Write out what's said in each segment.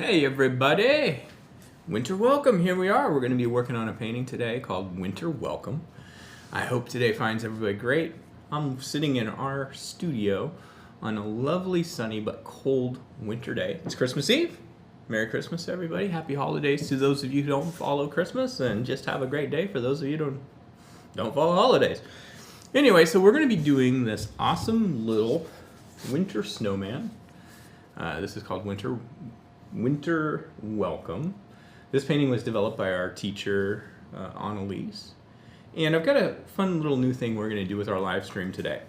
Hey everybody! Winter welcome, here we are. We're going to be working on a painting today called Winter Welcome. I hope today finds everybody great. I'm sitting in our studio on a lovely sunny but cold winter day. It's Christmas Eve. Merry Christmas everybody. Happy holidays to those of you who don't follow Christmas, and just have a great day for those of you who don't follow holidays. Anyway, so we're going to be doing this awesome little winter snowman. This is called Winter Welcome. This painting was developed by our teacher, Annalise. And I've got a fun little new thing we're going to do with our live stream today.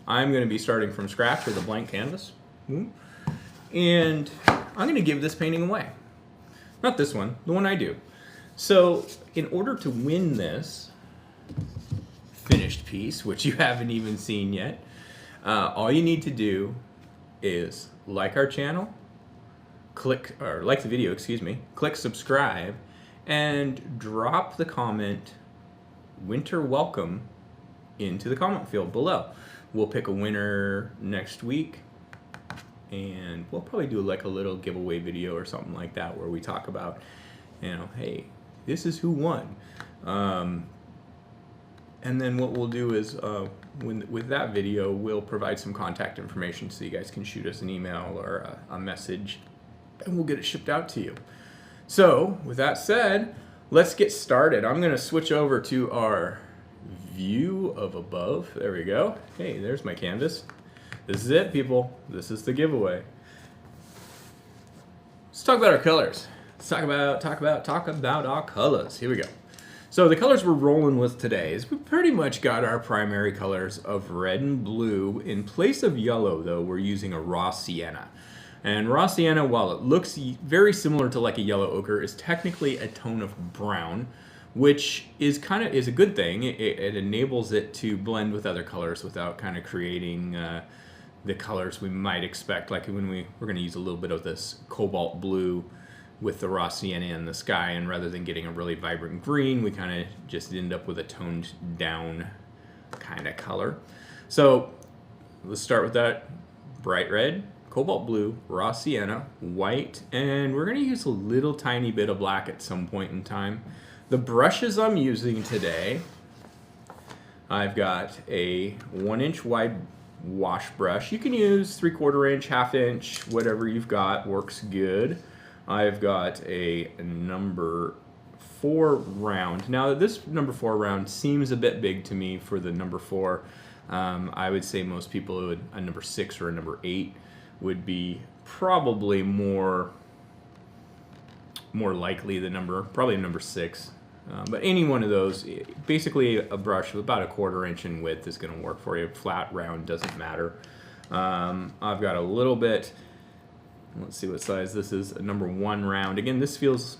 I'm going to be starting from scratch with a blank canvas. And I'm going to give this painting away. Not this one, the one I do. So in order to win this finished piece, which you haven't even seen yet, all you need to do is like our channel, like the video, click subscribe, and drop the comment Winter Welcome into the comment field below. We'll pick a winner next week, and we'll probably do like a little giveaway video or something like that where we talk about, hey, this is who won. And then what we'll do is, with that video, we'll provide some contact information so you guys can shoot us an email or a message, and we'll get it shipped out to you. So, with that said, let's get started. I'm going to switch over to our view of above. There we go. Hey, there's my canvas. This is it, people. This is the giveaway. Let's talk about our colors. Let's talk about our colors. Here we go. So the colors we're rolling with today is we pretty much got our primary colors of red and blue. In place of yellow, though, we're using a raw sienna. And raw sienna, while it looks very similar to like a yellow ochre, is technically a tone of brown, which is a good thing. It enables it to blend with other colors without kind of creating the colors we might expect. Like when we're going to use a little bit of this cobalt blue with the raw sienna in the sky, and rather than getting a really vibrant green, we kind of just end up with a toned down kind of color. So let's start with that bright red, cobalt blue, raw sienna, white, and we're going to use a little tiny bit of black at some point in time. The brushes I'm using today, I've got a 1-inch wide wash brush. You can use 3/4 inch, 1/2 inch, whatever you've got works good. I've got a number 4 round. Now this number 4 round seems a bit big to me for the number 4. I would say most people a number 6 or a number 8 would be probably more likely probably a number 6. But any one of those, basically a brush with about a 1/4 inch in width is going to work for you. Flat, round, doesn't matter. I've got a little bit. Let's see what size this is, a number 1 round. Again, this feels,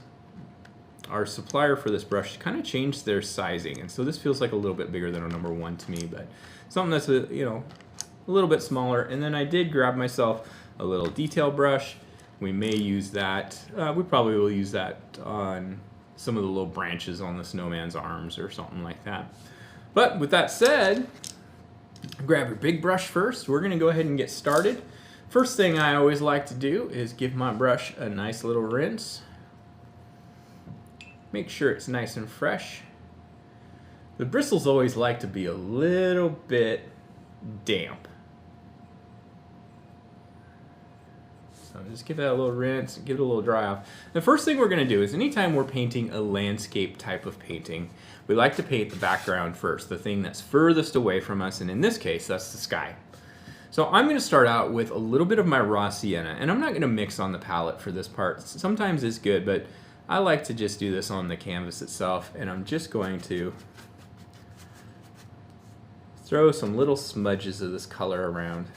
our supplier for this brush kind of changed their sizing, and so this feels like a little bit bigger than a number 1 to me, but something that's a little bit smaller. And then I did grab myself a little detail brush. We may use that, we probably will use that on some of the little branches on the snowman's arms or something like that. But with that said, grab your big brush first. We're going to go ahead and get started. First thing I always like to do is give my brush a nice little rinse. Make sure it's nice and fresh. The bristles always like to be a little bit damp. So just give that a little rinse, give it a little dry off. The first thing we're going to do is anytime we're painting a landscape type of painting, we like to paint the background first, the thing that's furthest away from us, and in this case, that's the sky. So I'm going to start out with a little bit of my raw sienna, and I'm not going to mix on the palette for this part. Sometimes it's good, but I like to just do this on the canvas itself, and I'm just going to throw some little smudges of this color around.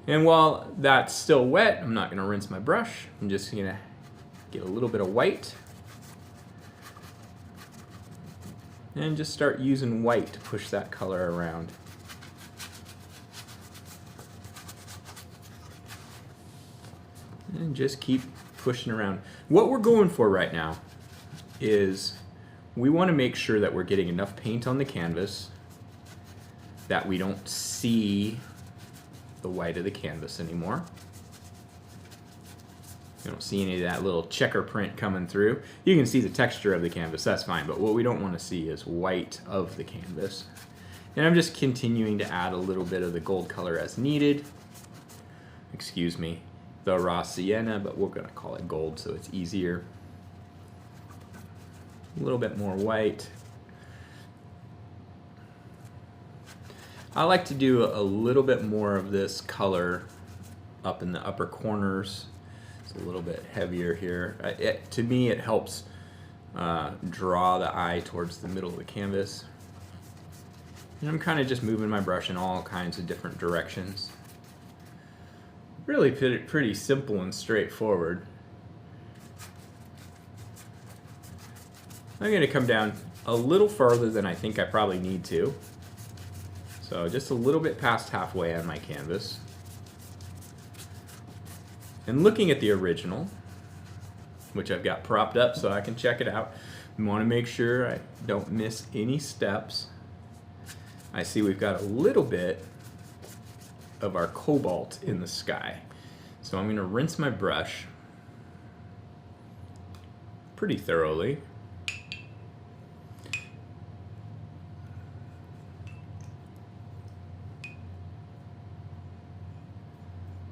And while that's still wet, I'm not going to rinse my brush. I'm just going to get a little bit of white and just start using white to push that color around. And just keep pushing around. What we're going for right now is we want to make sure that we're getting enough paint on the canvas that we don't see the white of the canvas anymore. You don't see any of that little checker print coming through. You can see the texture of the canvas, that's fine, but what we don't want to see is white of the canvas. And I'm just continuing to add a little bit of the gold color as needed. Excuse me, the raw sienna, but we're going to call it gold so it's easier. A little bit more white. I like to do a little bit more of this color up in the upper corners. It's a little bit heavier here. To me, it helps draw the eye towards the middle of the canvas. And I'm kind of just moving my brush in all kinds of different directions. Really pretty simple and straightforward. I'm going to come down a little farther than I think I probably need to. So just a little bit past halfway on my canvas. And looking at the original, which I've got propped up so I can check it out, I want to make sure I don't miss any steps. I see we've got a little bit of our cobalt in the sky. So I'm going to rinse my brush pretty thoroughly.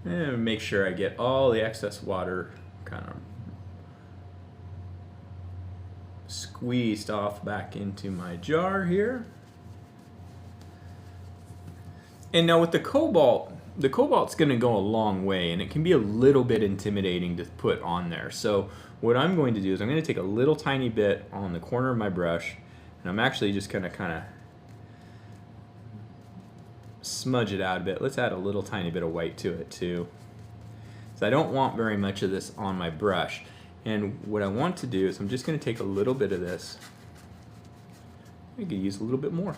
And make sure I get all the excess water kind of squeezed off back into my jar here. And now with the cobalt's going to go a long way, and it can be a little bit intimidating to put on there. So what I'm going to do is I'm going to take a little tiny bit on the corner of my brush, and I'm actually just going to kind of smudge it out a bit. Let's add a little tiny bit of white to it too. So I don't want very much of this on my brush. And what I want to do is I'm just going to take a little bit of this. I could use a little bit more.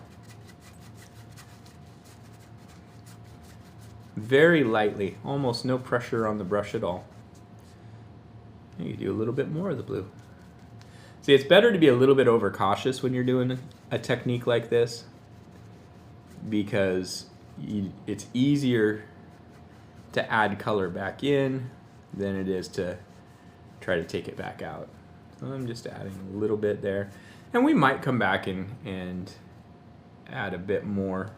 Very lightly, almost no pressure on the brush at all. You can do a little bit more of the blue. See, it's better to be a little bit overcautious when you're doing a technique like this, because it's easier to add color back in than it is to try to take it back out. So I'm just adding a little bit there. And we might come back and add a bit more.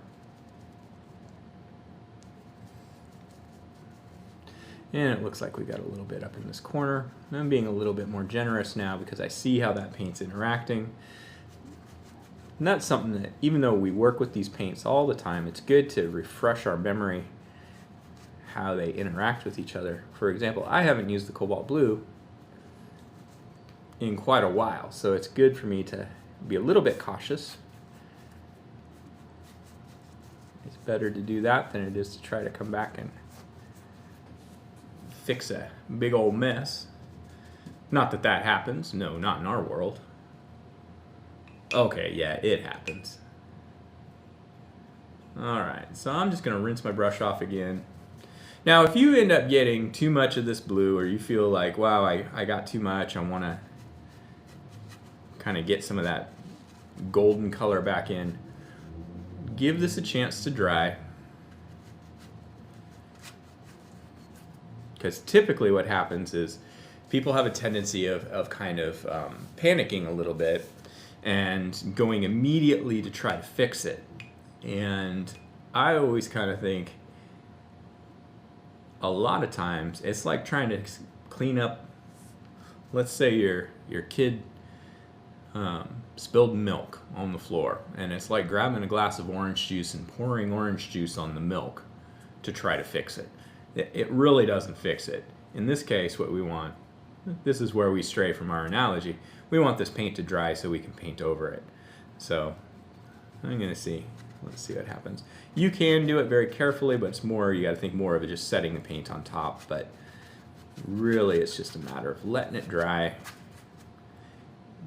And it looks like we got a little bit up in this corner. I'm being a little bit more generous now because I see how that paint's interacting. And that's something that, even though we work with these paints all the time, it's good to refresh our memory how they interact with each other. For example, I haven't used the cobalt blue in quite a while, so it's good for me to be a little bit cautious. It's better to do that than it is to try to come back and fix a big old mess. Not that that happens. No, not in our world. Okay, yeah, it happens. Alright, so I'm just going to rinse my brush off again. Now, if you end up getting too much of this blue, or you feel like, wow, I got too much, I want to kind of get some of that golden color back in, give this a chance to dry. Because typically what happens is people have a tendency of kind of panicking a little bit and going immediately to try to fix it. And I always kind of think a lot of times it's like trying to clean up, let's say your kid spilled milk on the floor, and it's like grabbing a glass of orange juice and pouring orange juice on the milk to try to fix it. It really doesn't fix it. In this case, what we want, this is where we stray from our analogy, we want this paint to dry so we can paint over it. So I'm going to see. Let's see what happens. You can do it very carefully, but it's more, you got to think more of it just setting the paint on top. But really, it's just a matter of letting it dry,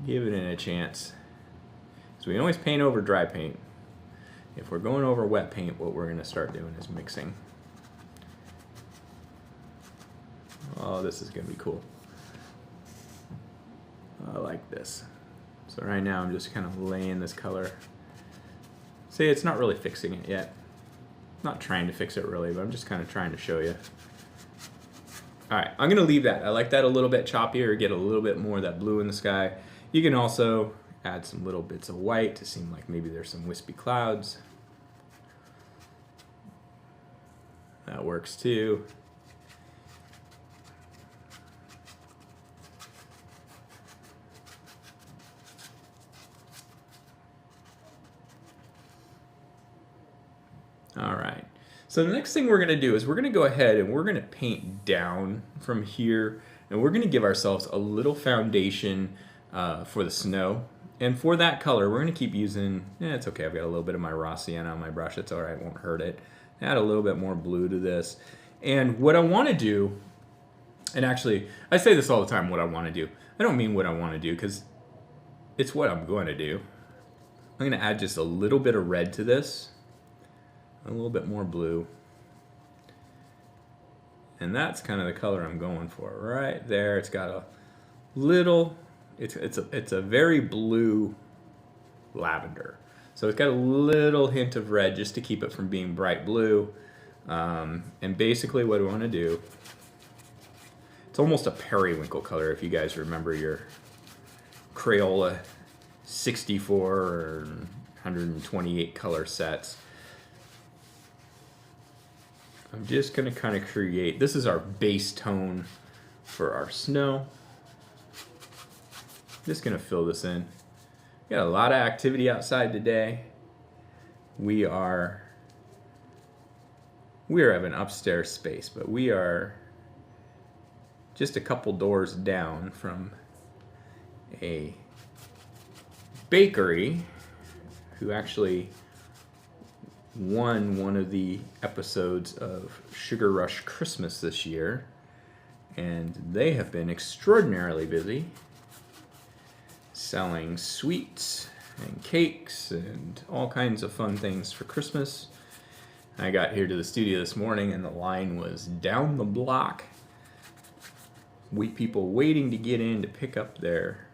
giving it a chance. So we always paint over dry paint. If we're going over wet paint, what we're going to start doing is mixing. Oh, this is going to be cool. I like this. So right now I'm just kind of laying this color. See, it's not really fixing it yet. Not trying to fix it really, but I'm just kind of trying to show you. All right, I'm gonna leave that. I like that a little bit choppier, get a little bit more of that blue in the sky. You can also add some little bits of white to seem like maybe there's some wispy clouds. That works too. All right. So the next thing we're going to do is we're going to go ahead and we're going to paint down from here, and we're going to give ourselves a little foundation for the snow. And for that color, we're going to keep using, it's okay, I've got a little bit of my raw sienna on my brush. It's all right, won't hurt it. Add a little bit more blue to this. And what I want to do, and actually, I say this all the time, what I want to do. I don't mean what I want to do, because it's what I'm going to do. I'm going to add just a little bit of red to this. A little bit more blue, and that's kind of the color I'm going for right there. It's got a little, it's a very blue lavender, so it's got a little hint of red just to keep it from being bright blue. And basically what we want to do, it's almost a periwinkle color if you guys remember your Crayola 64 or 128 color sets. I'm just going to kind of create, this is our base tone for our snow. Just going to fill this in. We got a lot of activity outside today. We have an upstairs space, but we are just a couple doors down from a bakery who actually won one of the episodes of Sugar Rush Christmas this year, and they have been extraordinarily busy selling sweets and cakes and all kinds of fun things for Christmas. I got here to the studio this morning and the line was down the block. People waiting to get in to pick up their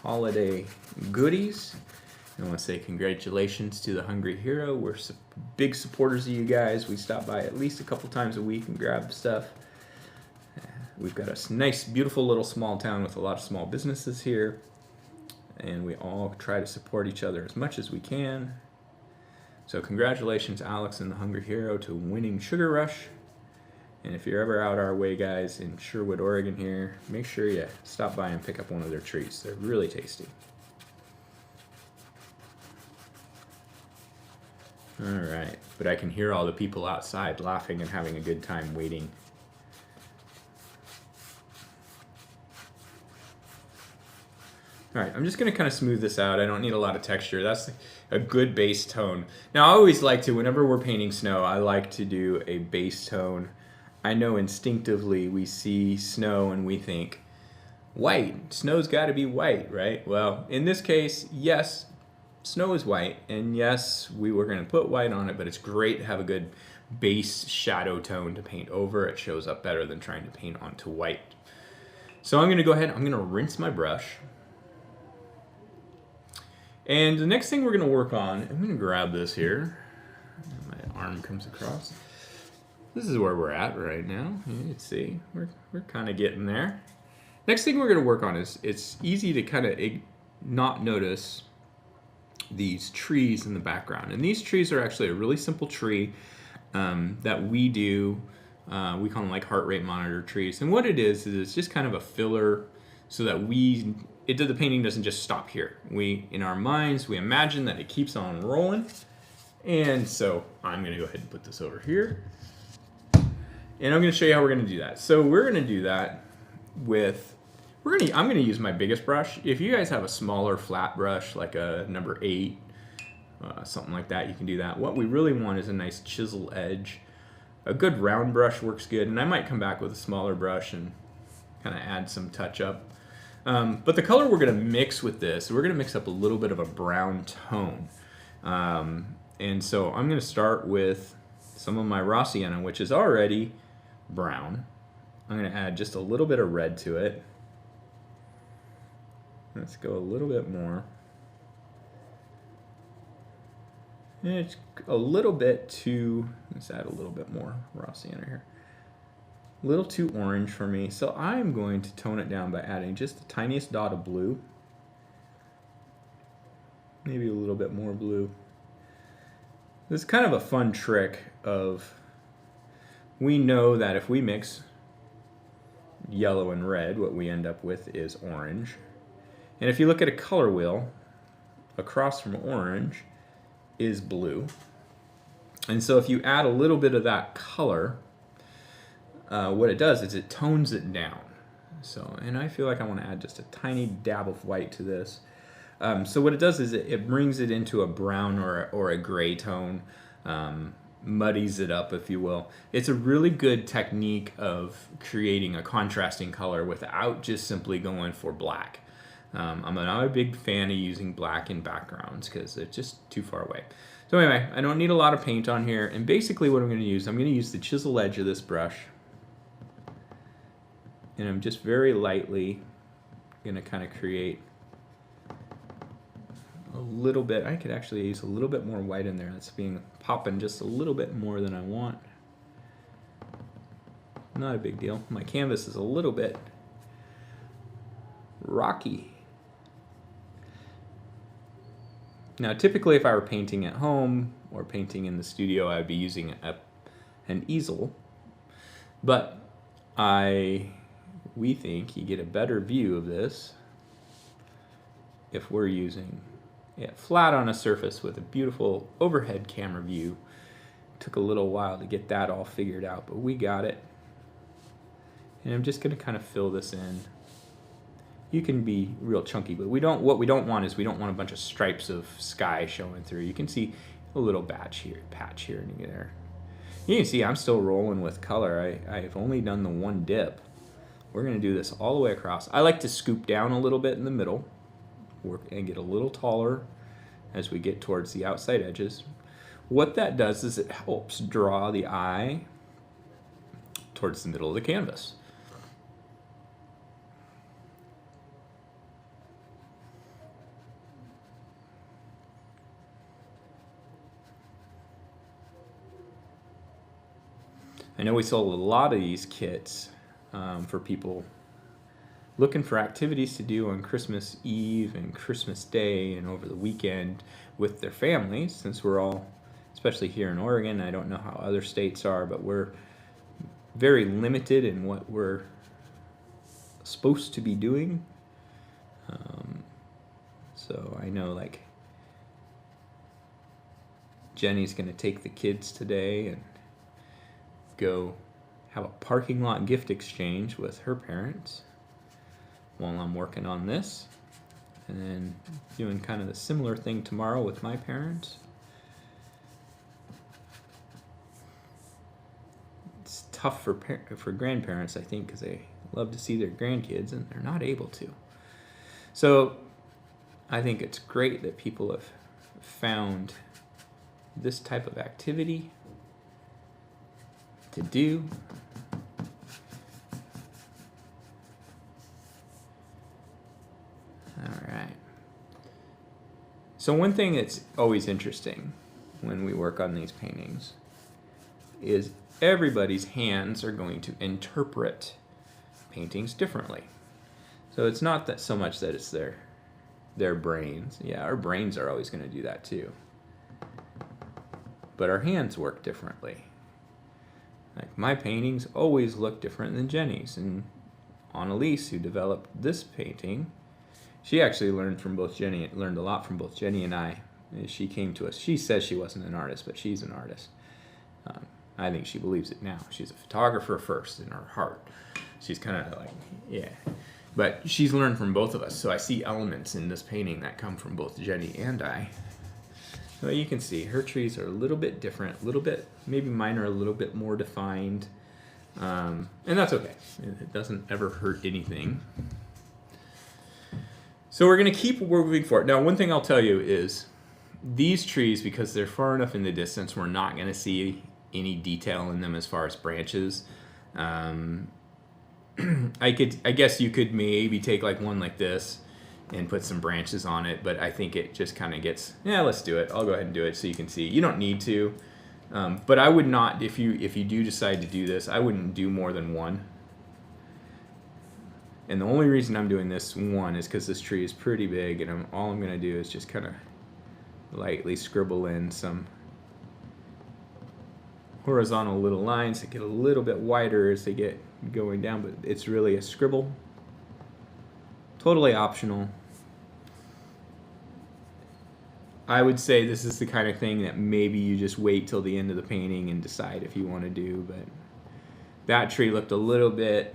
holiday goodies. I want to say congratulations to the Hungry Hero. We're big supporters of you guys. We stop by at least a couple times a week and grab stuff. We've got a nice, beautiful little small town with a lot of small businesses here, and we all try to support each other as much as we can. So congratulations, Alex and the Hungry Hero, to winning Sugar Rush. And if you're ever out our way, guys, in Sherwood, Oregon here, make sure you stop by and pick up one of their treats. They're really tasty. All right, but I can hear all the people outside laughing and having a good time waiting. All right, I'm just gonna kind of smooth this out. I don't need a lot of texture. That's a good base tone. Now, I always like to, whenever we're painting snow, I like to do a base tone. I know instinctively we see snow and we think, white, snow's gotta be white, right? Well, in this case, yes, snow is white, and yes, we were gonna put white on it, but it's great to have a good base shadow tone to paint over. It shows up better than trying to paint onto white. So I'm gonna go ahead, I'm gonna rinse my brush. And the next thing we're gonna work on, I'm gonna grab this here. My arm comes across. This is where we're at right now. You can see, we're kind of getting there. Next thing we're gonna work on is, it's easy to kind of not notice these trees in the background. And these trees are actually a really simple tree that we do. We call them like heart rate monitor trees. And what it is it's just kind of a filler so that the painting doesn't just stop here. In our minds, we imagine that it keeps on rolling. And so I'm gonna go ahead and put this over here. And I'm gonna show you how we're gonna do that. So we're gonna do that with, I'm gonna use my biggest brush. If you guys have a smaller flat brush, like a number 8, something like that, you can do that. What we really want is a nice chisel edge. A good round brush works good, and I might come back with a smaller brush and kind of add some touch up. But the color we're gonna mix with this, we're gonna mix up a little bit of a brown tone. And so I'm gonna start with some of my raw sienna, which is already brown. I'm gonna add just a little bit of red to it. Let's go a little bit more. And it's a little bit too, let's add a little bit more raw sienna here. a little too orange for me. So I'm going to tone it down by adding just the tiniest dot of blue. Maybe a little bit more blue. This is kind of a fun trick of, we know that if we mix yellow and red, what we end up with is orange. And if you look at a color wheel, across from orange is blue. And so if you add a little bit of that color, what it does is it tones it down. So, and I feel like I want to add just a tiny dab of white to this. So what it does is it brings it into a brown or a gray tone, muddies it up, if you will. It's a really good technique of creating a contrasting color without just simply going for black. I'm not a big fan of using black in backgrounds because they're just too far away. So anyway, I don't need a lot of paint on here, and basically what I'm going to use the chisel edge of this brush, and I'm just very lightly going to kind of create a little bit. I could actually use a little bit more white in there. That's popping just a little bit more than I want. Not a big deal. My canvas is a little bit rocky. Now, typically, if I were painting at home or painting in the studio, I'd be using an easel. But we think you get a better view of this if we're using it flat on a surface with a beautiful overhead camera view. Took a little while to get that all figured out, but we got it. And I'm just going to kind of fill this in. You can be real chunky, but what we don't want a bunch of stripes of sky showing through. You can see a little patch here and there. You can see I'm still rolling with color. I've only done the one dip. We're going to do this all the way across. I like to scoop down a little bit in the middle and get a little taller as we get towards the outside edges. What that does is it helps draw the eye towards the middle of the canvas. I know we sold a lot of these kits for people looking for activities to do on Christmas Eve and Christmas Day and over the weekend with their families, since we're all, especially here in Oregon, I don't know how other states are, but we're very limited in what we're supposed to be doing. So I know, like, Jenny's going to take the kids today and go have a parking lot gift exchange with her parents while I'm working on this, and then doing kind of the similar thing tomorrow with my parents. It's tough for grandparents, I think, because they love to see their grandkids and they're not able to. So I think it's great that people have found this type of activity to do. All right. So one thing that's always interesting when we work on these paintings is everybody's hands are going to interpret paintings differently. So it's not that so much that it's their brains. Yeah, our brains are always going to do that too. But our hands work differently. Like, my paintings always look different than Jenny's. And Annalise, who developed this painting, she actually learned a lot from both Jenny and I. She came to us. She says she wasn't an artist, but she's an artist. I think she believes it now. She's a photographer first in her heart. She's kind of like, yeah. But she's learned from both of us. So I see elements in this painting that come from both Jenny and I. So you can see her trees are a little bit different, maybe mine are a little bit more defined. And that's okay. It doesn't ever hurt anything. So we're going to keep moving forward. Now, one thing I'll tell you is these trees, because they're far enough in the distance, we're not going to see any detail in them as far as branches. I guess you could maybe take like one like this and put some branches on it, but I think it just kind of gets, yeah, let's do it. I'll go ahead and do it so you can see. You don't need to. But I would not, if you do decide to do this, I wouldn't do more than one. And the only reason I'm doing this one is because this tree is pretty big, and all I'm going to do is just kind of lightly scribble in some horizontal little lines that get a little bit wider as they get going down, but it's really a scribble. Totally optional. I would say this is the kind of thing that maybe you just wait till the end of the painting and decide if you want to do, but that tree looked a little bit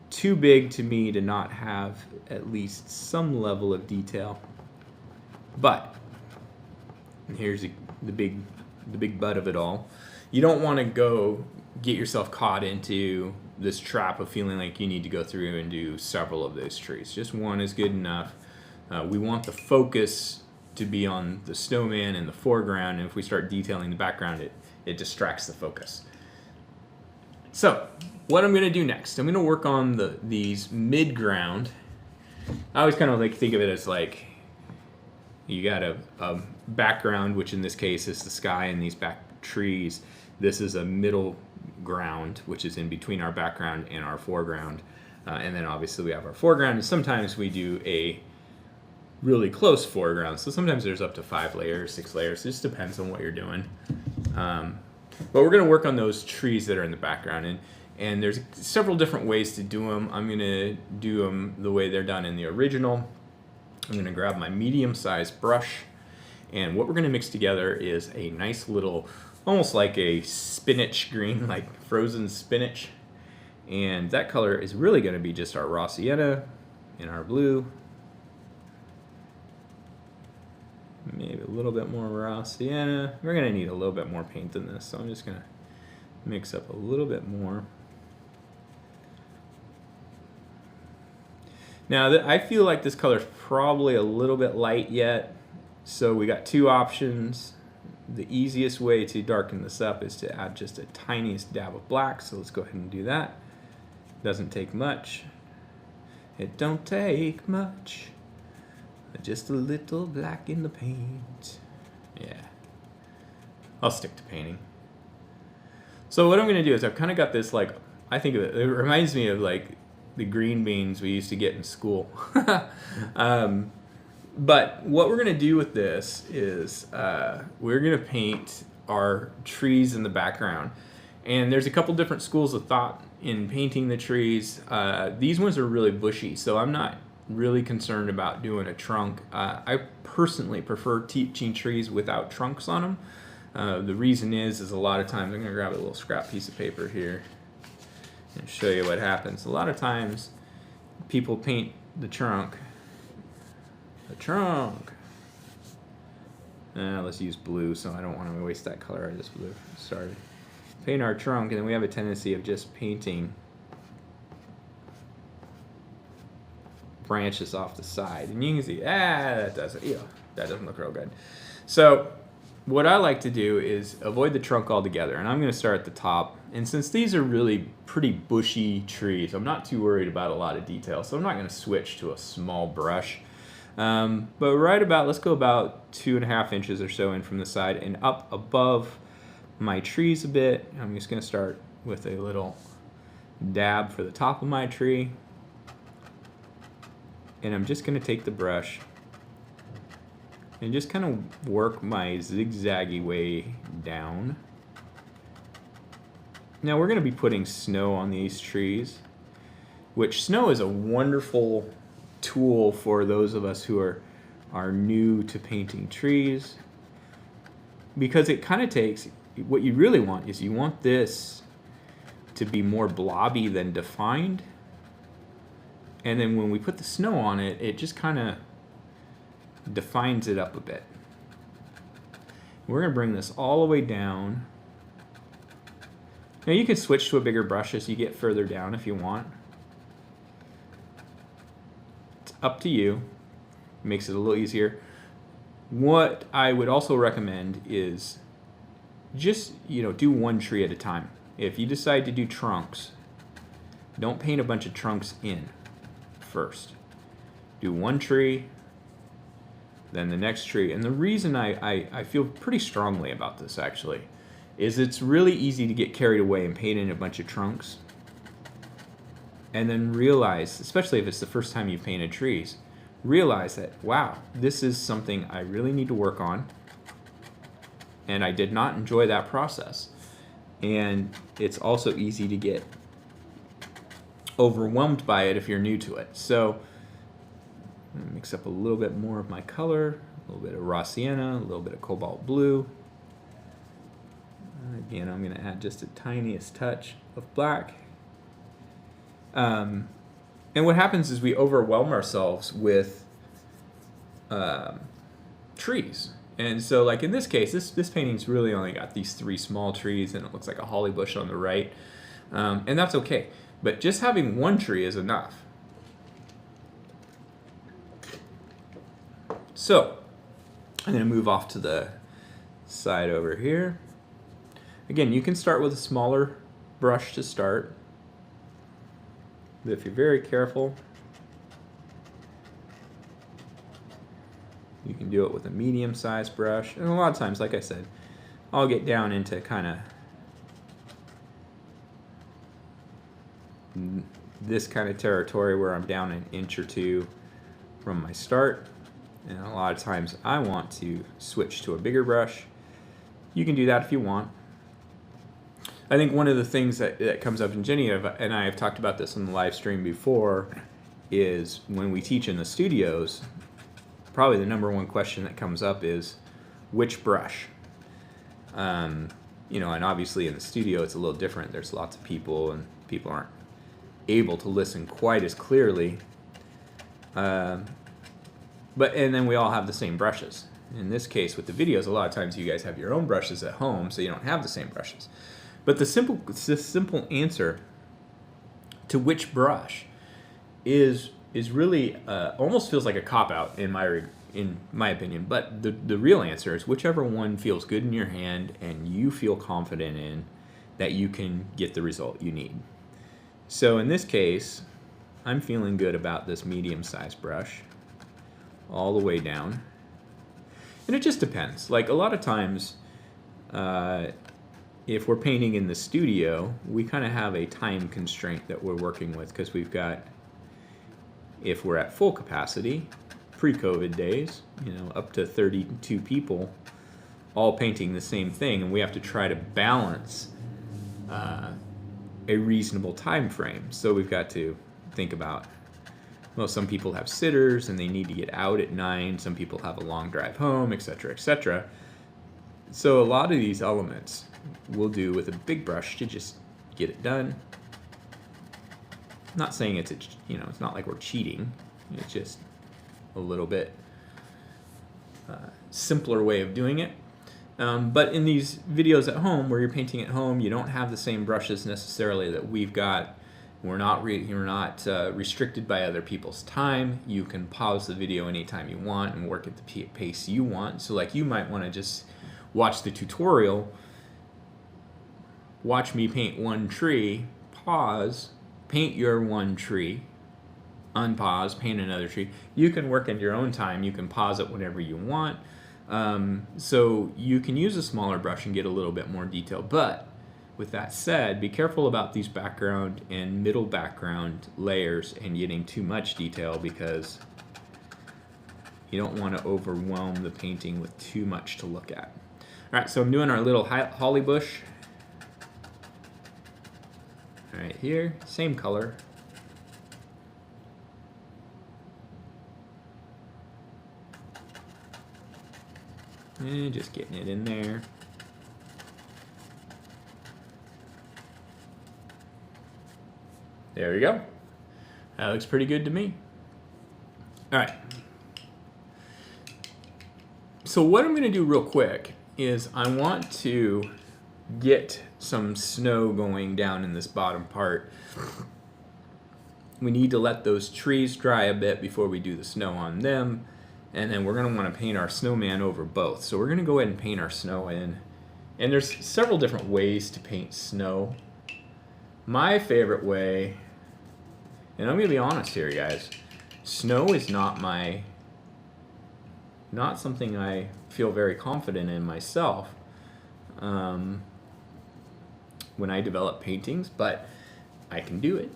too big to me to not have at least some level of detail. But here's the big butt of it all. You don't want to go get yourself caught into this trap of feeling like you need to go through and do several of those trees. Just one is good enough. We want the focus to be on the snowman in the foreground, and if we start detailing the background, it distracts the focus. So what I'm going to do next, I'm going to work on these mid-ground. I always kind of like think of it as like you got a background, which in this case is the sky and these back trees. This is a middle ground, which is in between our background and our foreground. And then obviously we have our foreground, and sometimes we do a really close foreground. So sometimes there's up to 5 layers, 6 layers. It just depends on what you're doing. But we're going to work on those trees that are in the background. And there's several different ways to do them. I'm going to do them the way they're done in the original. I'm going to grab my medium-sized brush. And what we're going to mix together is a nice little, almost like a spinach green, like frozen spinach. And that color is really going to be just our raw sienna and our blue. Maybe a little bit more raw sienna. We're going to need a little bit more paint than this, so I'm just going to mix up a little bit more. Now, I feel like this color is probably a little bit light yet, so we got 2 options. The easiest way to darken this up is to add just a tiniest dab of black, so let's go ahead and do that. Doesn't take much. It don't take much. Just a little black in the paint. Yeah. I'll stick to painting. So what I'm going to do is I've kind of got this, like, I think of it reminds me of like the green beans we used to get in school. But what we're going to do with this is we're going to paint our trees in the background. And there's a couple different schools of thought in painting the trees. These ones are really bushy, so I'm not really concerned about doing a trunk. I personally prefer teaching trees without trunks on them. The reason is a lot of times, I'm going to grab a little scrap piece of paper here and show you what happens. A lot of times people paint the trunk. Let's use blue, so I don't want to waste that color. I just blue. Sorry. Paint our trunk, and then we have a tendency of just painting branches off the side, and you can see that doesn't look real good. So what I like to do is avoid the trunk altogether, and I'm going to start at the top. And since these are really pretty bushy trees, I'm not too worried about a lot of detail, so I'm not going to switch to a small brush. But right about, let's go about 2.5 inches or so in from the side and up above my trees a bit. I'm just going to start with a little dab for the top of my tree. And I'm just going to take the brush and just kind of work my zigzaggy way down. Now we're going to be putting snow on these trees, which snow is a wonderful tool for those of us who are new to painting trees, because it kind of takes, what you really want is you want this to be more blobby than defined. And then when we put the snow on it, it just kind of defines it up a bit. We're going to bring this all the way down. Now you can switch to a bigger brush as you get further down if you want. It's up to you. It makes it a little easier. What I would also recommend is just, do one tree at a time. If you decide to do trunks, don't paint a bunch of trunks in first. Do one tree, then the next tree. And the reason I feel pretty strongly about this actually is it's really easy to get carried away and paint in a bunch of trunks and then realize, especially if it's the first time you've painted trees, realize that, wow, this is something I really need to work on, and I did not enjoy that process. And it's also easy to get overwhelmed by it if you're new to it. So I'm gonna mix up a little bit more of my color, a little bit of raw sienna, a little bit of cobalt blue. Again, I'm gonna add just the tiniest touch of black. And what happens is we overwhelm ourselves with trees. And so like in this case, this painting's really only got these 3 small trees, and it looks like a holly bush on the right. And that's okay. But just having one tree is enough. So I'm going to move off to the side over here. Again, you can start with a smaller brush to start. But if you're very careful, you can do it with a medium-sized brush. And a lot of times, like I said, I'll get down into kind of this kind of territory where I'm down an inch or 2 from my start. And a lot of times I want to switch to a bigger brush. You can do that if you want. I think one of the things that comes up, and Jenny and I have talked about this on the live stream before, is when we teach in the studios, probably the #1 question that comes up is, which brush? You know, and obviously in the studio it's a little different. There's lots of people, and people aren't able to listen quite as clearly. And then we all have the same brushes. In this case, with the videos, a lot of times you guys have your own brushes at home, so you don't have the same brushes. But the simple answer to which brush is really almost feels like a cop-out in my opinion. But the real answer is whichever one feels good in your hand and you feel confident in that you can get the result you need. So in this case, I'm feeling good about this medium-sized brush all the way down. And it just depends. Like a lot of times, if we're painting in the studio, we kind of have a time constraint that we're working with, because we've got, if we're at full capacity, pre-COVID days, you know, up to 32 people all painting the same thing, and we have to try to balance a reasonable time frame. So we've got to think about, well, some people have sitters and they need to get out at 9, some people have a long drive home, etc., etc. So a lot of these elements we'll do with a big brush to just get it done. I'm not saying it's it's not like we're cheating. It's just a little bit simpler way of doing it. But in these videos at home, where you're painting at home, you don't have the same brushes necessarily that we've got. You're not restricted by other people's time. You can pause the video anytime you want and work at the pace you want. So like you might want to just watch the tutorial, watch me paint one tree, pause, paint your one tree, unpause, paint another tree. You can work at your own time. You can pause it whenever you want. So you can use a smaller brush and get a little bit more detail. But with that said, be careful about these background and middle background layers and getting too much detail, because you don't want to overwhelm the painting with too much to look at. All right, so I'm doing our little holly bush. All right, here, same color. And just getting it in there. There we go. That looks pretty good to me. All right. So what I'm going to do real quick is I want to get some snow going down in this bottom part. We need to let those trees dry a bit before we do the snow on them. And then we're going to want to paint our snowman over both. So we're going to go ahead and paint our snow in. And there's several different ways to paint snow. My favorite way, and I'm going to be honest here, guys, snow is not my not something I feel very confident in myself when I develop paintings, but I can do it.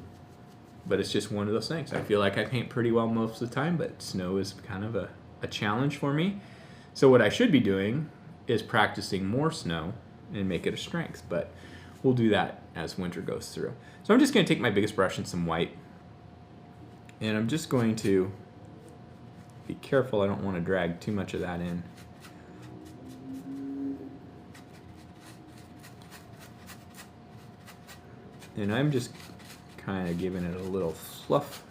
But it's just one of those things. I feel like I paint pretty well most of the time, but snow is kind of a challenge for me. So what I should be doing is practicing more snow and make it a strength, but we'll do that as winter goes through. So I'm just going to take my biggest brush and some white, and I'm just going to be careful. I don't want to drag too much of that in. And I'm just kind of giving it a little fluff.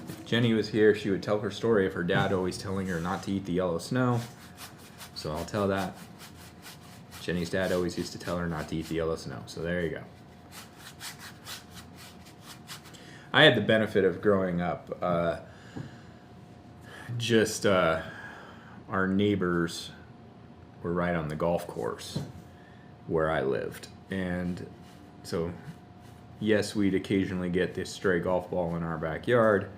If Jenny was here, she would tell her story of her dad always telling her not to eat the yellow snow. So I'll tell that. Jenny's dad always used to tell her not to eat the yellow snow. So there you go. I had the benefit of growing up. Our neighbors were right on the golf course where I lived, and so yes, we'd occasionally get this stray golf ball in our backyard,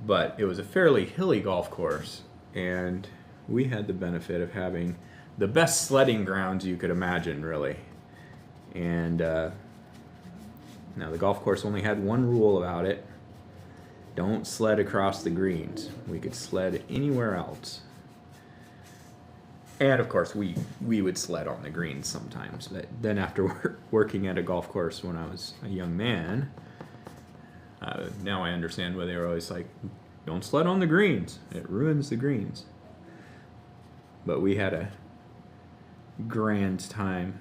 but it was a fairly hilly golf course, and we had the benefit of having the best sledding grounds you could imagine, really. And now the golf course only had one rule about it: don't sled across the greens. We could sled anywhere else. And of course, we would sled on the greens sometimes. But then after working at a golf course when I was a young man, now I understand why they were always like, don't sled on the greens. It ruins the greens. But we had a grand time.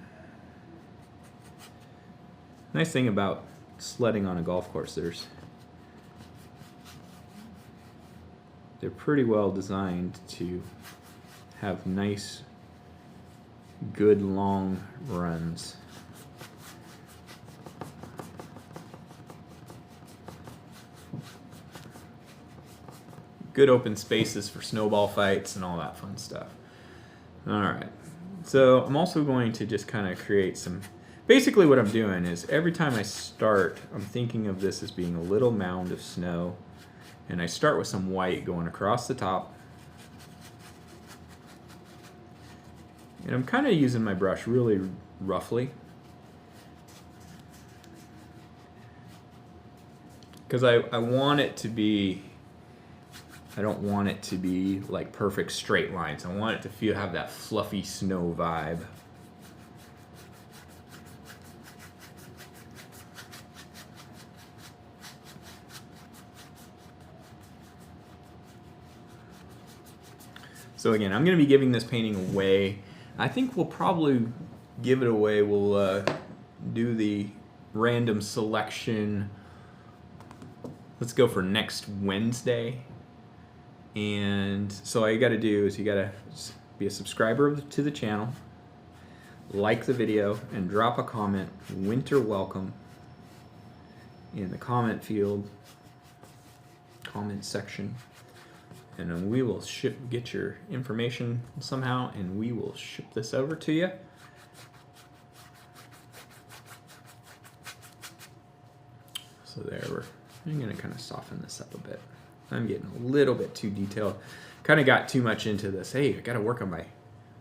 Nice thing about sledding on a golf course, they're pretty well designed to have nice, good long runs. Good open spaces for snowball fights and all that fun stuff. All right, so I'm also going to just kind of create some, basically what I'm doing is every time I start, I'm thinking of this as being a little mound of snow. And I start with some white going across the top. And I'm kind of using my brush really roughly, because I want it to be, I don't want it to be like perfect straight lines. I want it to have that fluffy snow vibe. So again, I'm going to be giving this painting away. I think we'll probably give it away. We'll do the random selection. Let's go for next Wednesday. And so all you got to do is you got to be a subscriber to the channel, like the video, and drop a comment, winter welcome, in the comment field, comment section. And then we will get your information somehow, and we will ship this over to you. So there, I'm gonna kind of soften this up a bit. I'm getting a little bit too detailed. Kind of got too much into this. Hey, I gotta work on my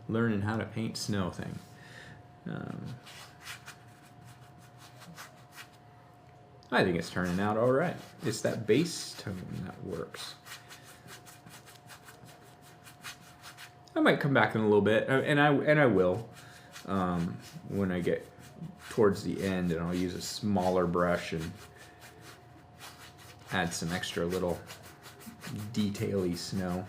learning how to paint snow thing. I think it's turning out all right. It's that base tone that works. I might come back in a little bit, and I will when I get towards the end, and I'll use a smaller brush and add some extra little detail-y snow.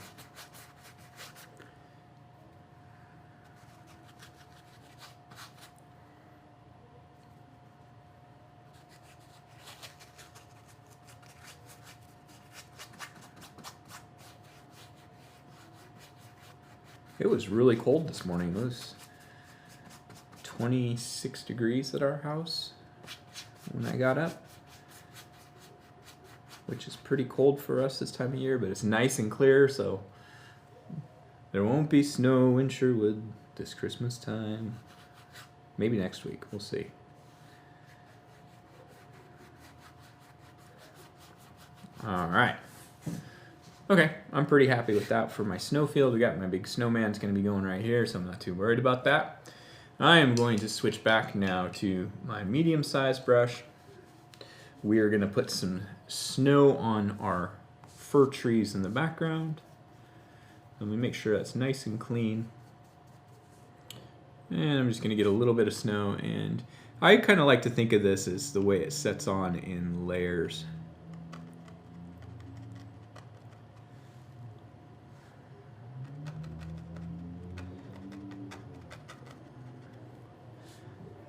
It was really cold this morning. It was 26 degrees at our house when I got up, which is pretty cold for us this time of year, but it's nice and clear, so there won't be snow in Sherwood this Christmas time. Maybe next week. We'll see. All right. Okay, I'm pretty happy with that for my snow field. We got my big snowman's going to be going right here, so I'm not too worried about that. I am going to switch back now to my medium-sized brush. We are going to put some snow on our fir trees in the background. Let me make sure that's nice and clean. And I'm just going to get a little bit of snow, and I kind of like to think of this as the way it sets on in layers.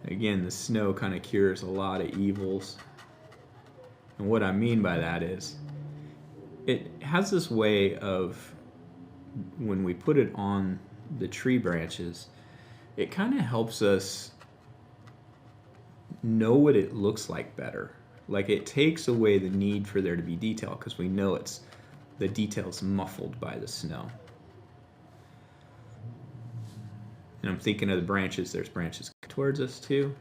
Again, the snow kind of cures a lot of evils. And what I mean by that is, it has this way of, when we put it on the tree branches, it kind of helps us know what it looks like better. Like, it takes away the need for there to be detail, because we know the detail's muffled by the snow. And I'm thinking of the branches. There's branches towards us too.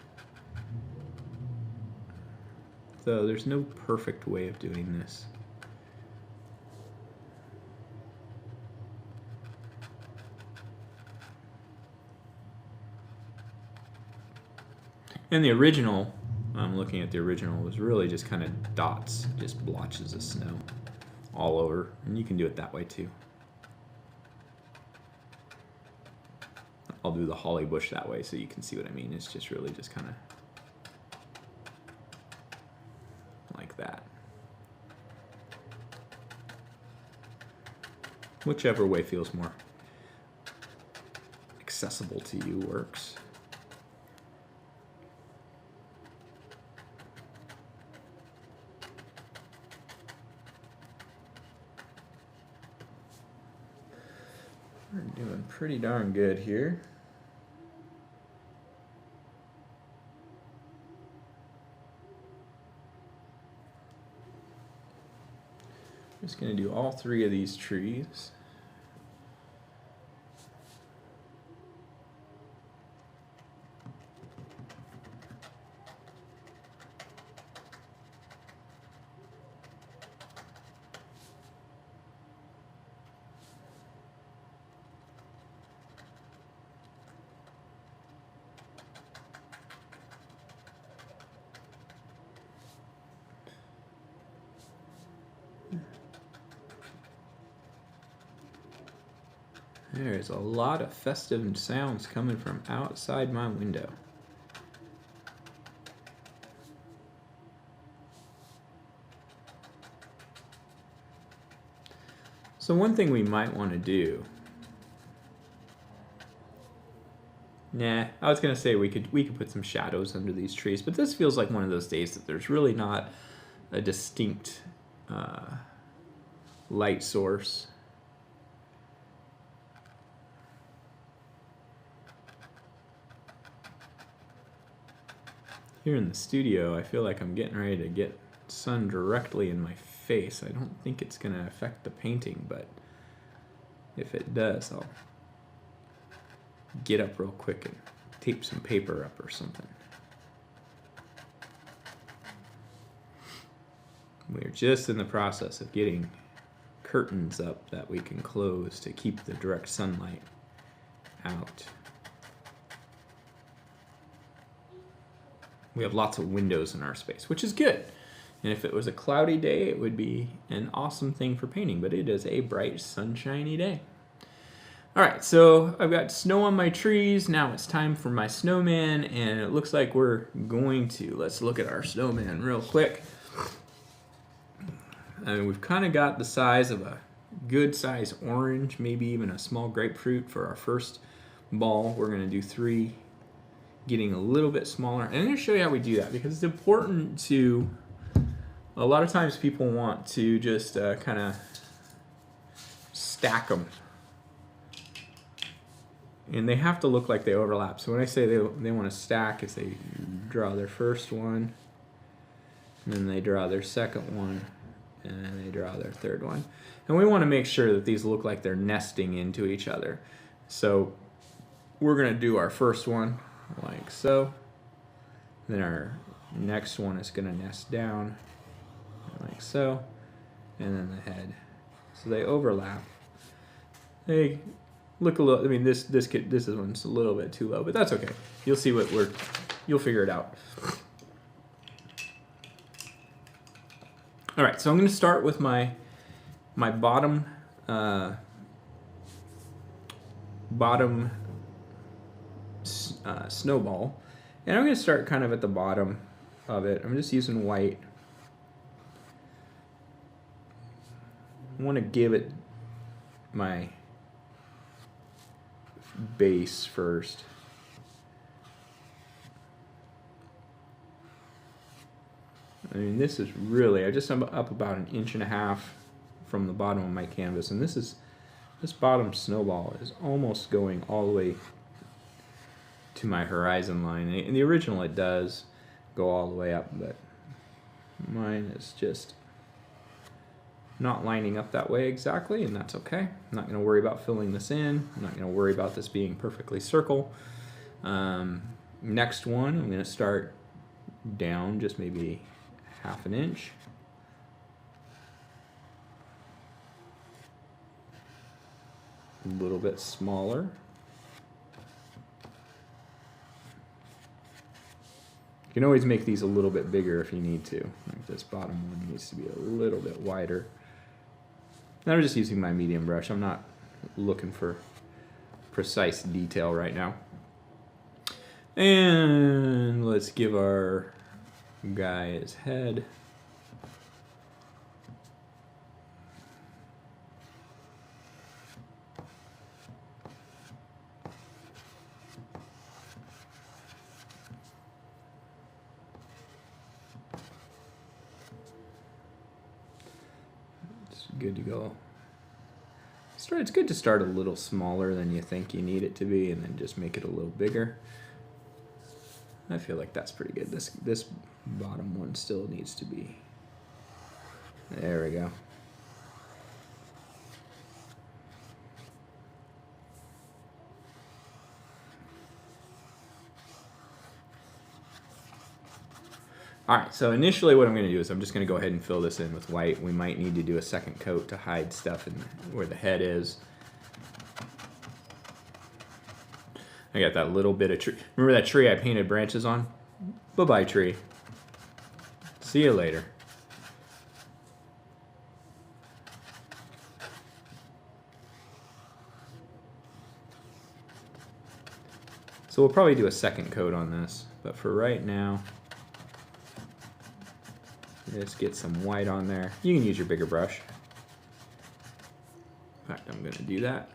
So there's no perfect way of doing this. And the original, I'm looking at the original, was really just kind of dots, just blotches of snow all over. And you can do it that way too. I'll do the holly bush that way so you can see what I mean. It's just really just kind of like that. Whichever way feels more accessible to you works. We're doing pretty darn good here. I'm just going to do all three of these trees. There's a lot of festive sounds coming from outside my window. So one thing we might want to do... I was going to say we could put some shadows under these trees, but this feels like one of those days that there's really not a distinct light source. Here in the studio, I feel like I'm getting ready to get sun directly in my face. I don't think it's going to affect the painting, but if it does, I'll get up real quick and tape some paper up or something. We're just in the process of getting curtains up that we can close to keep the direct sunlight out. We have lots of windows in our space, which is good. And if it was a cloudy day, it would be an awesome thing for painting, but it is a bright, sunshiny day. All right, so I've got snow on my trees. Now it's time for my snowman, and it looks like we're going to, let's look at our snowman real quick. And we've kind of got the size of a good size orange, maybe even a small grapefruit for our first ball. We're going to do 3, getting a little bit smaller. And I'm going to show you how we do that, because it's important to, a lot of times people want to just kind of stack them. And they have to look like they overlap. So when I say they want to stack, is they draw their first one, and then they draw their second one, and then they draw their third one. And we want to make sure that these look like they're nesting into each other. So we're going to do our first one. like so. Then our next one is going to nest down like so, and then the head. So they overlap. They look a little. I mean, this one's a little bit too low, but that's okay. You'll see you'll figure it out. All right, so I'm going to start with my bottom snowball, and I'm going to start kind of at the bottom of it. I'm just using white. I want to give it my base first. I mean, this is really, I'm up about 1.5 inches from the bottom of my canvas, and this bottom snowball is almost going all the way to my horizon line. In the original it does go all the way up, but mine is just not lining up that way exactly, and that's okay. I'm not going to worry about filling this in. I'm not going to worry about this being perfectly circle. Next one, I'm going to start down just maybe 1/2 inch. A little bit smaller. You can always make these a little bit bigger if you need to. Like this bottom one needs to be a little bit wider. And I'm just using my medium brush. I'm not looking for precise detail right now. And let's give our guy his head. It's good to go. It's good to start a little smaller than you think you need it to be, and then just make it a little bigger. I feel like that's pretty good. This bottom one still needs to be. There we go. All right, so initially what I'm going to do is I'm just going to go ahead and fill this in with white. We might need to do a second coat to hide stuff in where the head is. I got that little bit of tree. Remember that tree I painted branches on? Bye-bye, tree. See you later. So we'll probably do a second coat on this, but for right now, just get some white on there. You can use your bigger brush. In fact, I'm going to do that.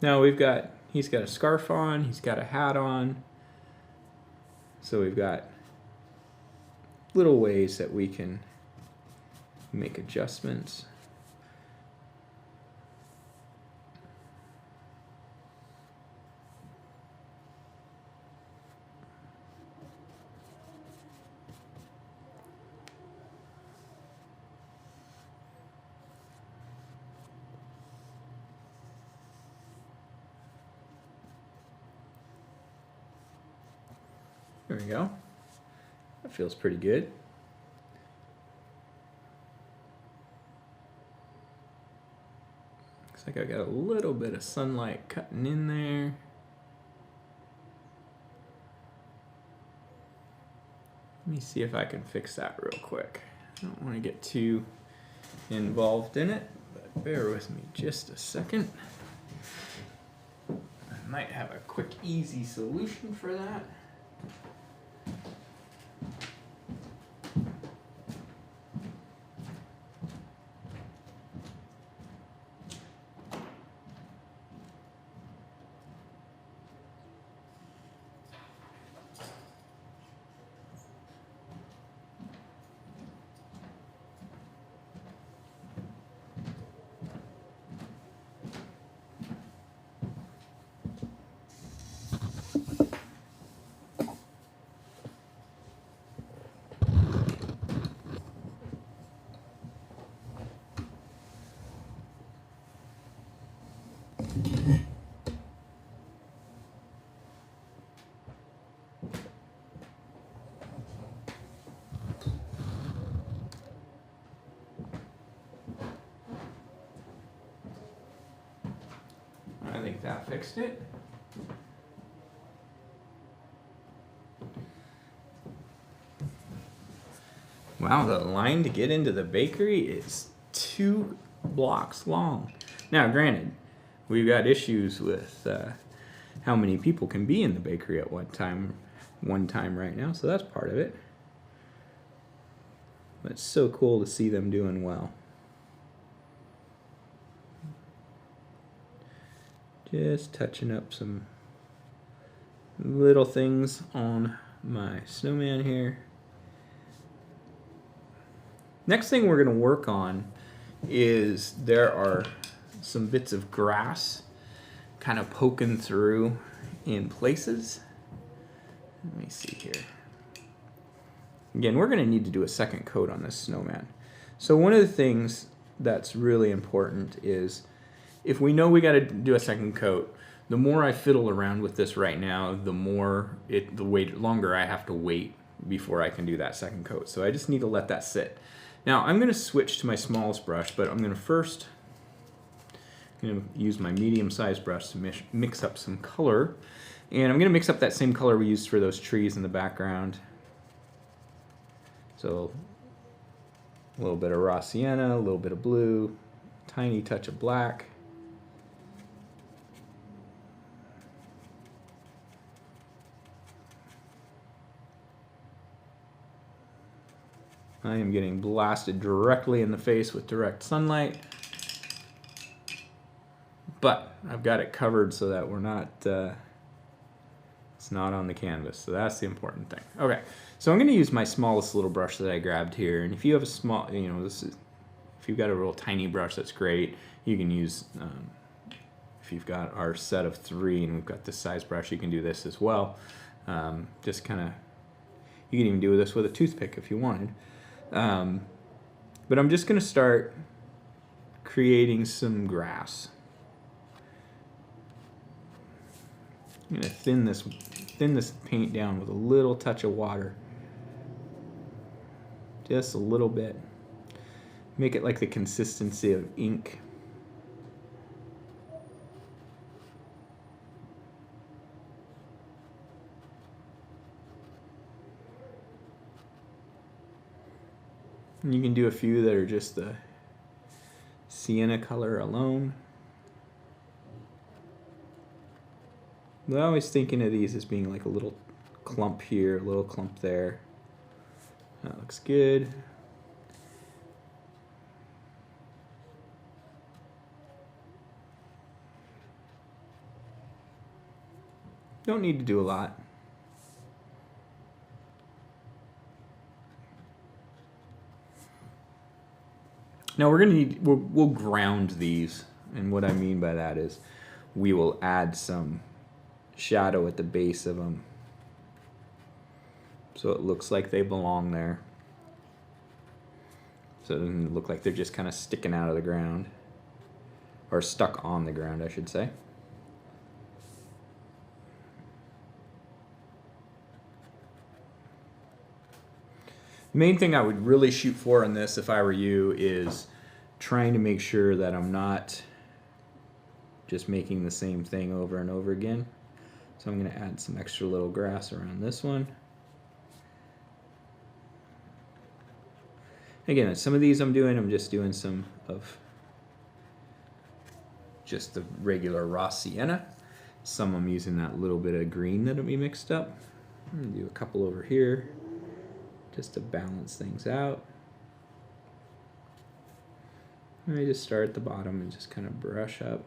Now he's got a scarf on, he's got a hat on. So we've got little ways that we can make adjustments. There we go. That feels pretty good. Looks like I got a little bit of sunlight cutting in there. Let me see if I can fix that real quick. I don't want to get too involved in it, but bear with me just a second. I might have a quick, easy solution for that. think that fixed it. Wow, the line to get into the bakery is 2 blocks long. Now, granted, we've got issues with how many people can be in the bakery at one time right now, so that's part of it. But it's so cool to see them doing well. Just touching up some little things on my snowman here. Next thing we're going to work on is there are some bits of grass kind of poking through in places. Let me see here. Again, we're going to need to do a second coat on this snowman. So one of the things that's really important is if we know we got to do a second coat, the more I fiddle around with this right now, the longer I have to wait before I can do that second coat. So I just need to let that sit. Now I'm going to switch to my smallest brush, but I'm going to use my medium-sized brush to mix up some color. And I'm going to mix up that same color we used for those trees in the background. So a little bit of raw sienna, a little bit of blue, tiny touch of black. I am getting blasted directly in the face with direct sunlight, but I've got it covered so that we're not, it's not on the canvas, so that's the important thing. Okay, so I'm going to use my smallest little brush that I grabbed here, and if you have a small, if you've got a real tiny brush, that's great. You can use, if you've got our set of 3 and we've got this size brush, you can do this as well. Just kind of, you can even do this with a toothpick if you wanted. But I'm just going to start creating some grass. I'm going to thin this paint down with a little touch of water. Just a little bit. Make it like the consistency of ink. And you can do a few that are just the sienna color alone. But I'm always thinking of these as being like a little clump here, a little clump there. That looks good. Don't need to do a lot. Now we'll ground these, and what I mean by that is we will add some shadow at the base of them so it looks like they belong there. So it doesn't look like they're just kind of sticking out of the ground, or stuck on the ground, I should say. The main thing I would really shoot for in this, if I were you, is trying to make sure that I'm not just making the same thing over and over again. So I'm going to add some extra little grass around this one. Again, some of these I'm just doing some of just the regular raw sienna. Some I'm using that little bit of green that'll be mixed up. I'm going to do a couple over here, just to balance things out. And I just start at the bottom and just kind of brush up.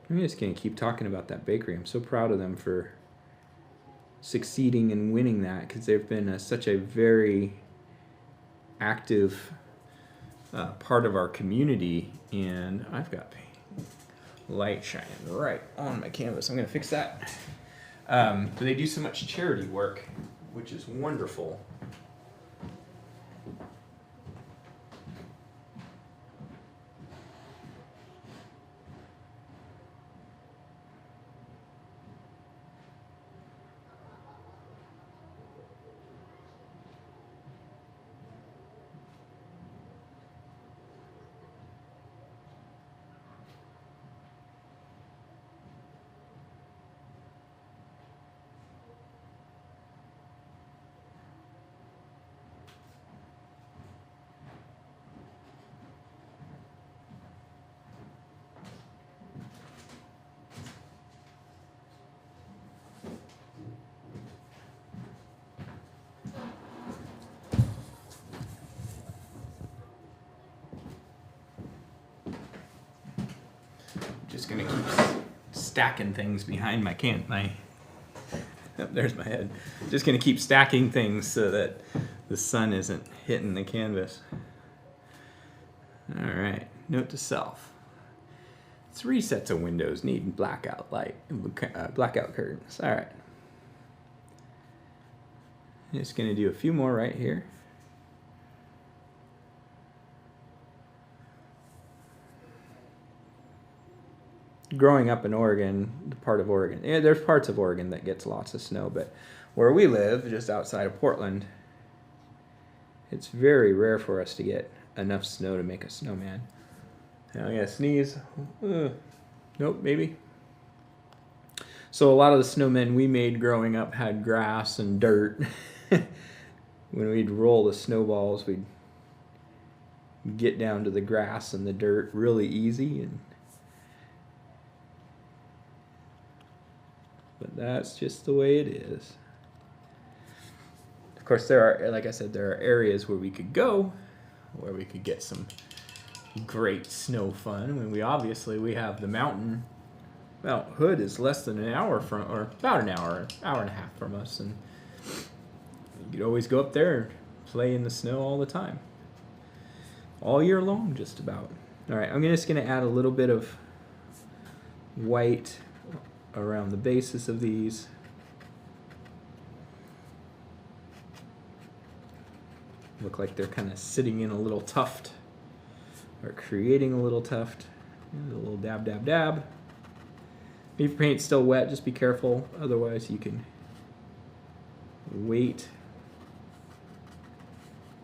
I'm just going to keep talking about that bakery. I'm so proud of them for succeeding and winning that, because they've been such a very active part of our community. And I've got light shining right on my canvas. I'm going to fix that. But they do so much charity work, which is wonderful. Just gonna keep stacking things behind my oh, there's my head. Just gonna keep stacking things so that the sun isn't hitting the canvas. All right, note to self. 3 sets of windows need blackout light, blackout curtains. All right. Just gonna do a few more right here. Growing up in Oregon, there's parts of Oregon that gets lots of snow, but where we live, just outside of Portland, it's very rare for us to get enough snow to make a snowman. Now, yeah, sneeze. Nope, maybe. So a lot of the snowmen we made growing up had grass and dirt. When we'd roll the snowballs, we'd get down to the grass and the dirt really easy, but that's just the way it is. Of course, like I said, there are areas where we could go, where we could get some great snow fun. I mean, we have the mountain. Mount Hood is less than an hour from, or about an hour and a half from us, and you could always go up there and play in the snow all the time, all year long, just about. All right, I'm just going to add a little bit of white around the bases of these. Look like they're kind of sitting in a little tuft, or creating a little tuft. A little dab, dab, dab. If your paint's still wet, just be careful. Otherwise, you can wait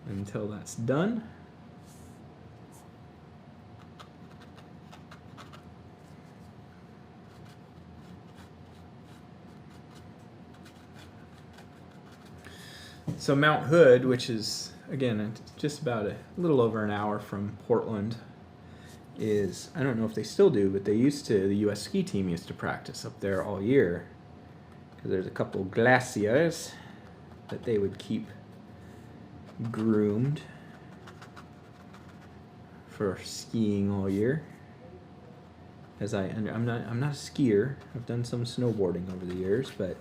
until that's done. So Mount Hood, which is, again, just about a little over an hour from Portland, is, I don't know if they still do, but the U.S. ski team used to practice up there all year, because there's a couple glaciers that they would keep groomed for skiing all year. I'm not a skier. I've done some snowboarding over the years, but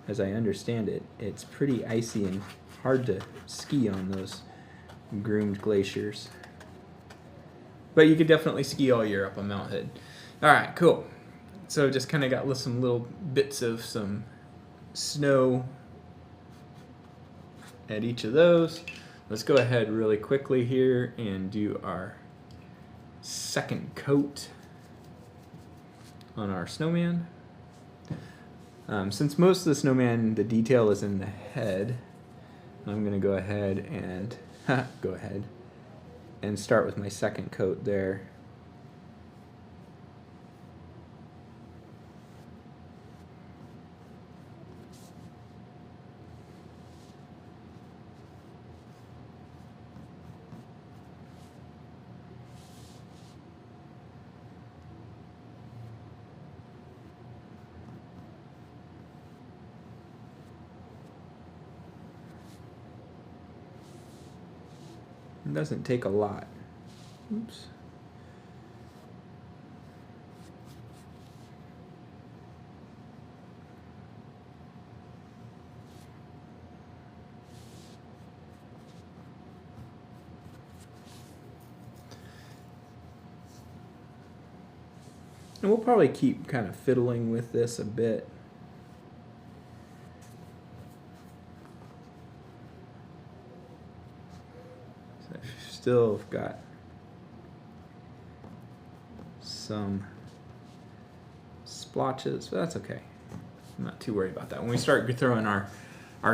as I understand it, it's pretty icy and hard to ski on those groomed glaciers. But you could definitely ski all year up on Mount Hood. All right, cool. So just kind of got some little bits of some snow at each of those. Let's go ahead really quickly here and do our second coat on our snowman. Since most of the snowman, the detail is in the head, I'm going to go ahead and start with my second coat there. It doesn't take a lot. Oops. And we'll probably keep kind of fiddling with this a bit. Still got some splotches, but that's okay. I'm not too worried about that. When we start throwing our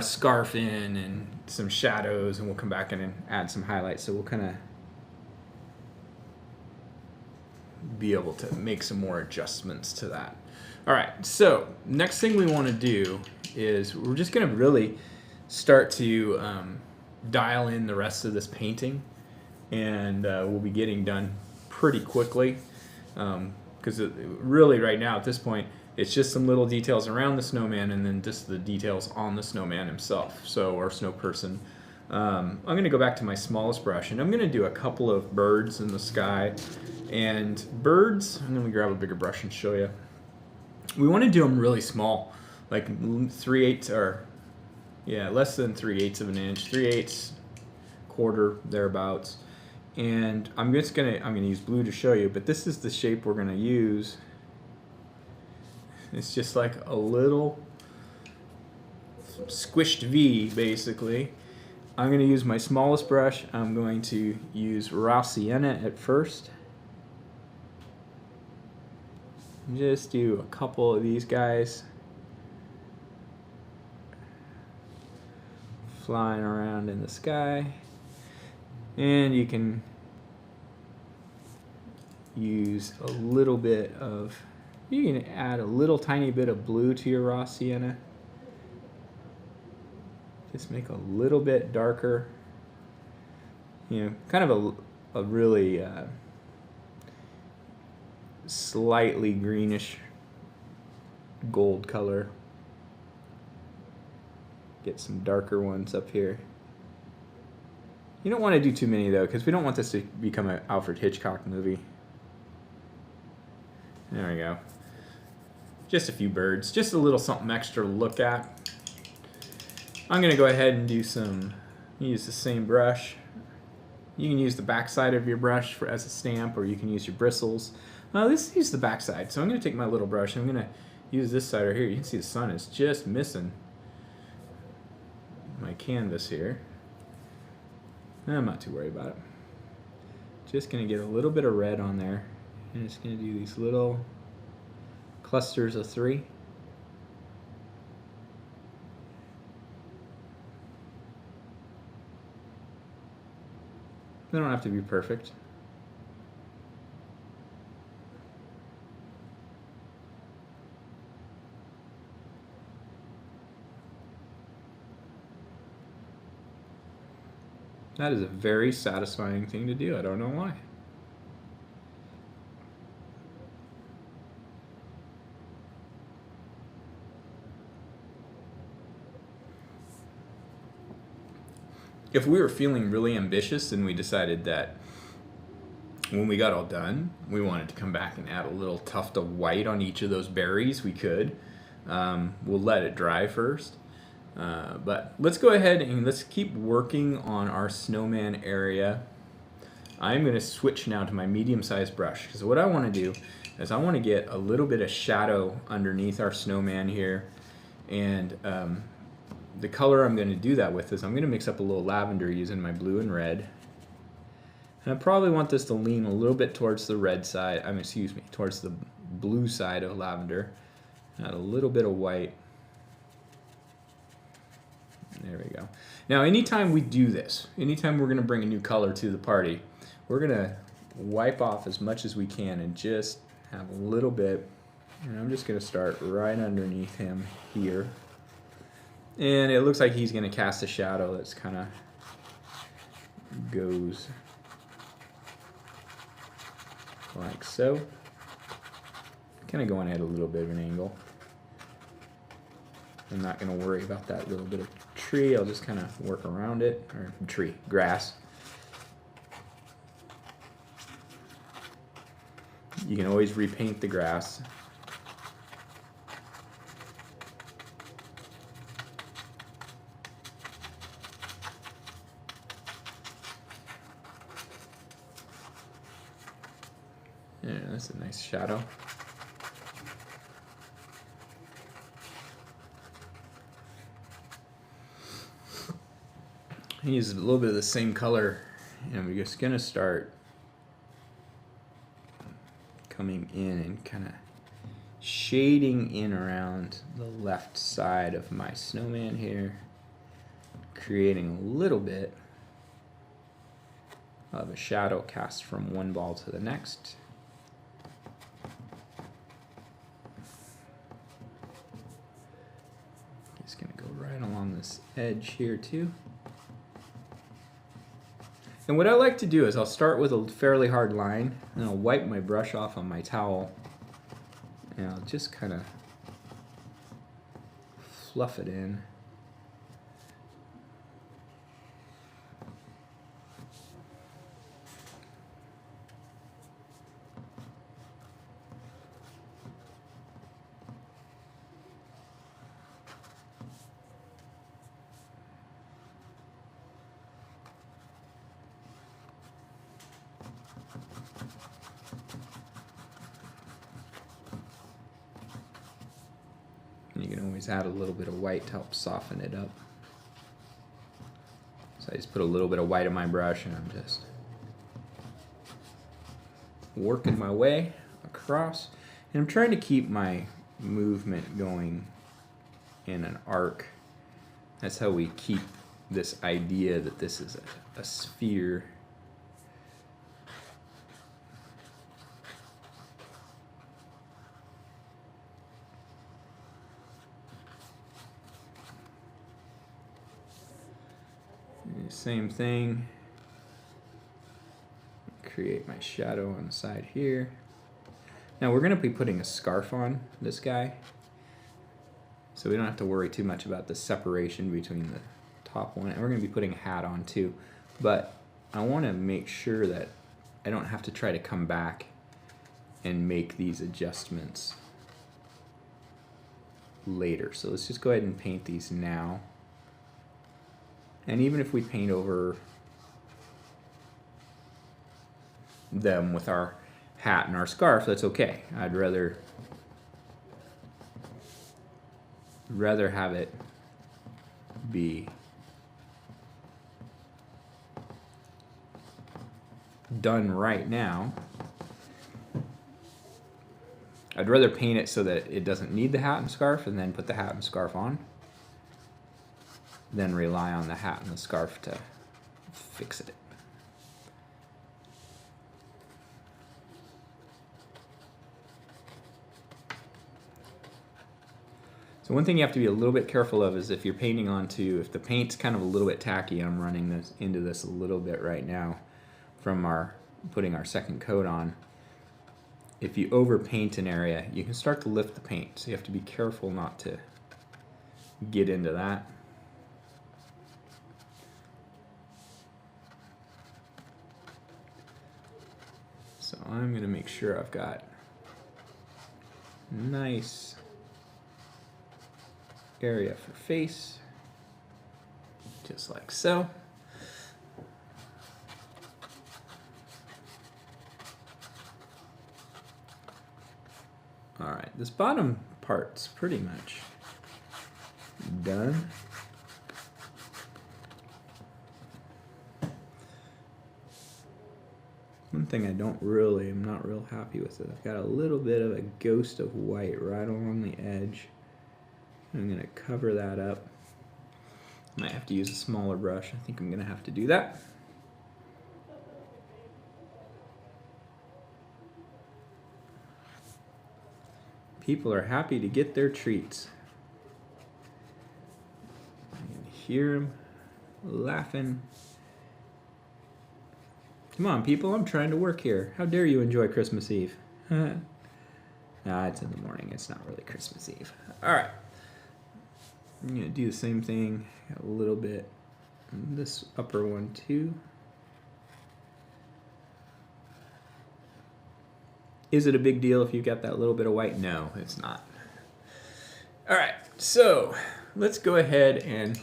scarf in and some shadows, and we'll come back in and add some highlights, so we'll kind of be able to make some more adjustments to that. All right, so next thing we want to do is we're just going to really start to dial in the rest of this painting. And we'll be getting done pretty quickly, because really right now at this point it's just some little details around the snowman and then just the details on the snowman himself, so, or snow person. I'm going to go back to my smallest brush, and I'm going to do a couple of birds in the sky. And birds, I'm going to grab a bigger brush and show you. We want to do them really small, like 3/8 or, yeah, less than 3/8 of an inch, 3/8, quarter, thereabouts. And I'm gonna use blue to show you, but this is the shape we're gonna use. It's just like a little squished V, basically. I'm gonna use my smallest brush. I'm going to use raw sienna at first. Just do a couple of these guys flying around in the sky. And you can use a little bit of, you can add a little tiny bit of blue to your raw sienna. Just make a little bit darker. You know, kind of a really slightly greenish gold color. Get some darker ones up here. You don't want to do too many though, because we don't want this to become an Alfred Hitchcock movie. There we go. Just a few birds, just a little something extra to look at. I'm going to go ahead and do use the same brush. You can use the back side of your brush as a stamp, or you can use your bristles. Let's use the back side. So I'm going to take my little brush, and I'm going to use this side right here. You can see the sun is just missing my canvas here. I'm not too worried about it. Just going to get a little bit of red on there. And just going to do these little clusters of 3. They don't have to be perfect. That is a very satisfying thing to do. I don't know why. If we were feeling really ambitious and we decided that when we got all done, we wanted to come back and add a little tuft of white on each of those berries, we could. We'll let it dry first. But let's go ahead and let's keep working on our snowman area. I'm going to switch now to my medium-sized brush, because what I want to do is I want to get a little bit of shadow underneath our snowman here. And the color I'm going to do that with is I'm going to mix up a little lavender using my blue and red. And I probably want this to lean a little bit towards the red side, towards the blue side of lavender. Add a little bit of white. There we go. Now, anytime we do this, anytime we're going to bring a new color to the party, we're going to wipe off as much as we can and just have a little bit. And I'm just going to start right underneath him here. And it looks like he's going to cast a shadow that's kind of goes like so. Kind of going at a little bit of an angle. I'm not going to worry about that little bit of tree. I'll just kind of work around it. Or tree, grass. You can always repaint the grass. Yeah, that's a nice shadow. Use a little bit of the same color, and we're just gonna start coming in and kind of shading in around the left side of my snowman here, creating a little bit of a shadow cast from one ball to the next. Just gonna go right along this edge here too. And what I like to do is I'll start with a fairly hard line, and I'll wipe my brush off on my towel, and I'll just kind of fluff it in. always add a little bit of white to help soften it up. So I just put a little bit of white on my brush and I'm just working my way across. And I'm trying to keep my movement going in an arc. That's how we keep this idea that this is a sphere. Same thing. Create my shadow on the side here. Now we're going to be putting a scarf on this guy, so we don't have to worry too much about the separation between the top one. And we're going to be putting a hat on too, but I want to make sure that I don't have to try to come back and make these adjustments later. So let's just go ahead and paint these now. And even if we paint over them with our hat and our scarf, that's okay. I'd rather have it be done right now. I'd rather paint it so that it doesn't need the hat and scarf and then put the hat and scarf on, then rely on the hat and the scarf to fix it. So one thing you have to be a little bit careful of is if you're painting onto, if the paint's kind of a little bit tacky, I'm running this into this a little bit right now from putting our second coat on. If you overpaint an area, you can start to lift the paint. So you have to be careful not to get into that. So I'm going to make sure I've got nice area for face, just like so. All right, this bottom part's pretty much done. One thing I'm not real happy with it. I've got a little bit of a ghost of white right along the edge. I'm going to cover that up. Might have to use a smaller brush. I think I'm going to have to do that. People are happy to get their treats. I can hear them laughing. Come on, people, I'm trying to work here. How dare you enjoy Christmas Eve? Nah, it's in the morning. It's not really Christmas Eve. All right. I'm going to do the same thing a little bit on this upper one too. Is it a big deal if you've got that little bit of white? No, it's not. All right, so let's go ahead and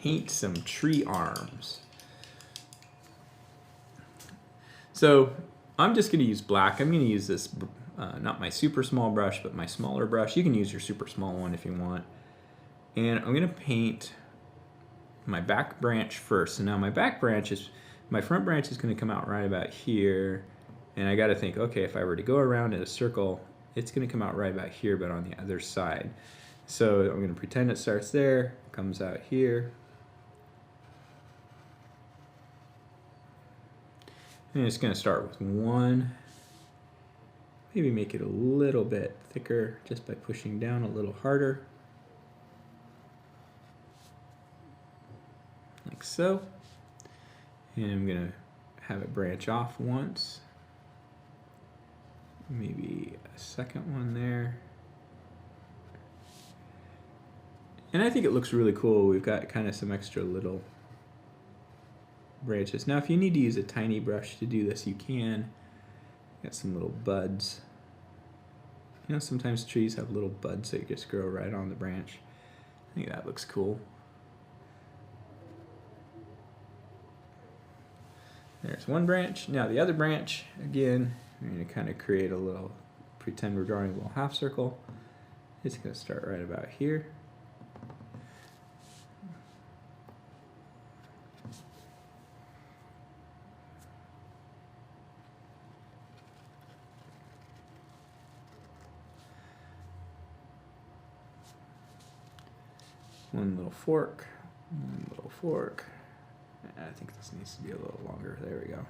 paint some tree arms. So I'm just going to use black. I'm going to use this, not my super small brush, but my smaller brush. You can use your super small one if you want. And I'm going to paint my back branch first. So now my front branch is going to come out right about here. And I got to think, okay, if I were to go around in a circle, it's going to come out right about here, but on the other side. So I'm going to pretend it starts there, comes out here. And it's going to start with one. Maybe make it a little bit thicker just by pushing down a little harder. Like so. And I'm going to have it branch off once. Maybe a second one there. And I think it looks really cool. We've got kind of some extra little branches. Now if you need to use a tiny brush to do this, you can. Got some little buds. You know, sometimes trees have little buds that just grow right on the branch. I think that looks cool. There's one branch. Now the other branch, again, I'm going to kind of create a little, pretend we're drawing a little half circle. It's going to start right about here. One little fork, one little fork. I think this needs to be a little longer. There we go.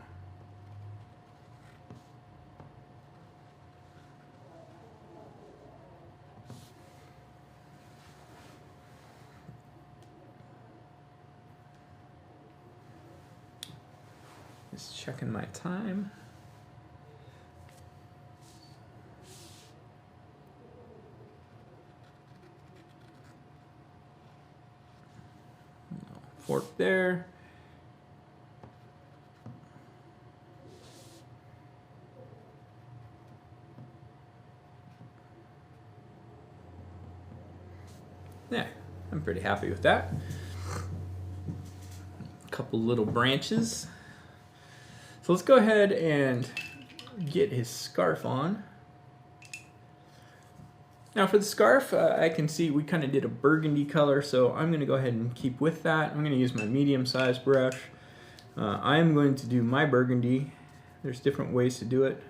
Just checking my time. Fork there. Yeah, I'm pretty happy with that. A couple little branches. So let's go ahead and get his scarf on. Now for the scarf, I can see we kind of did a burgundy color, so I'm going to go ahead and keep with that. I'm going to use my medium-sized brush. I'm going to do my burgundy. There's different ways to do it.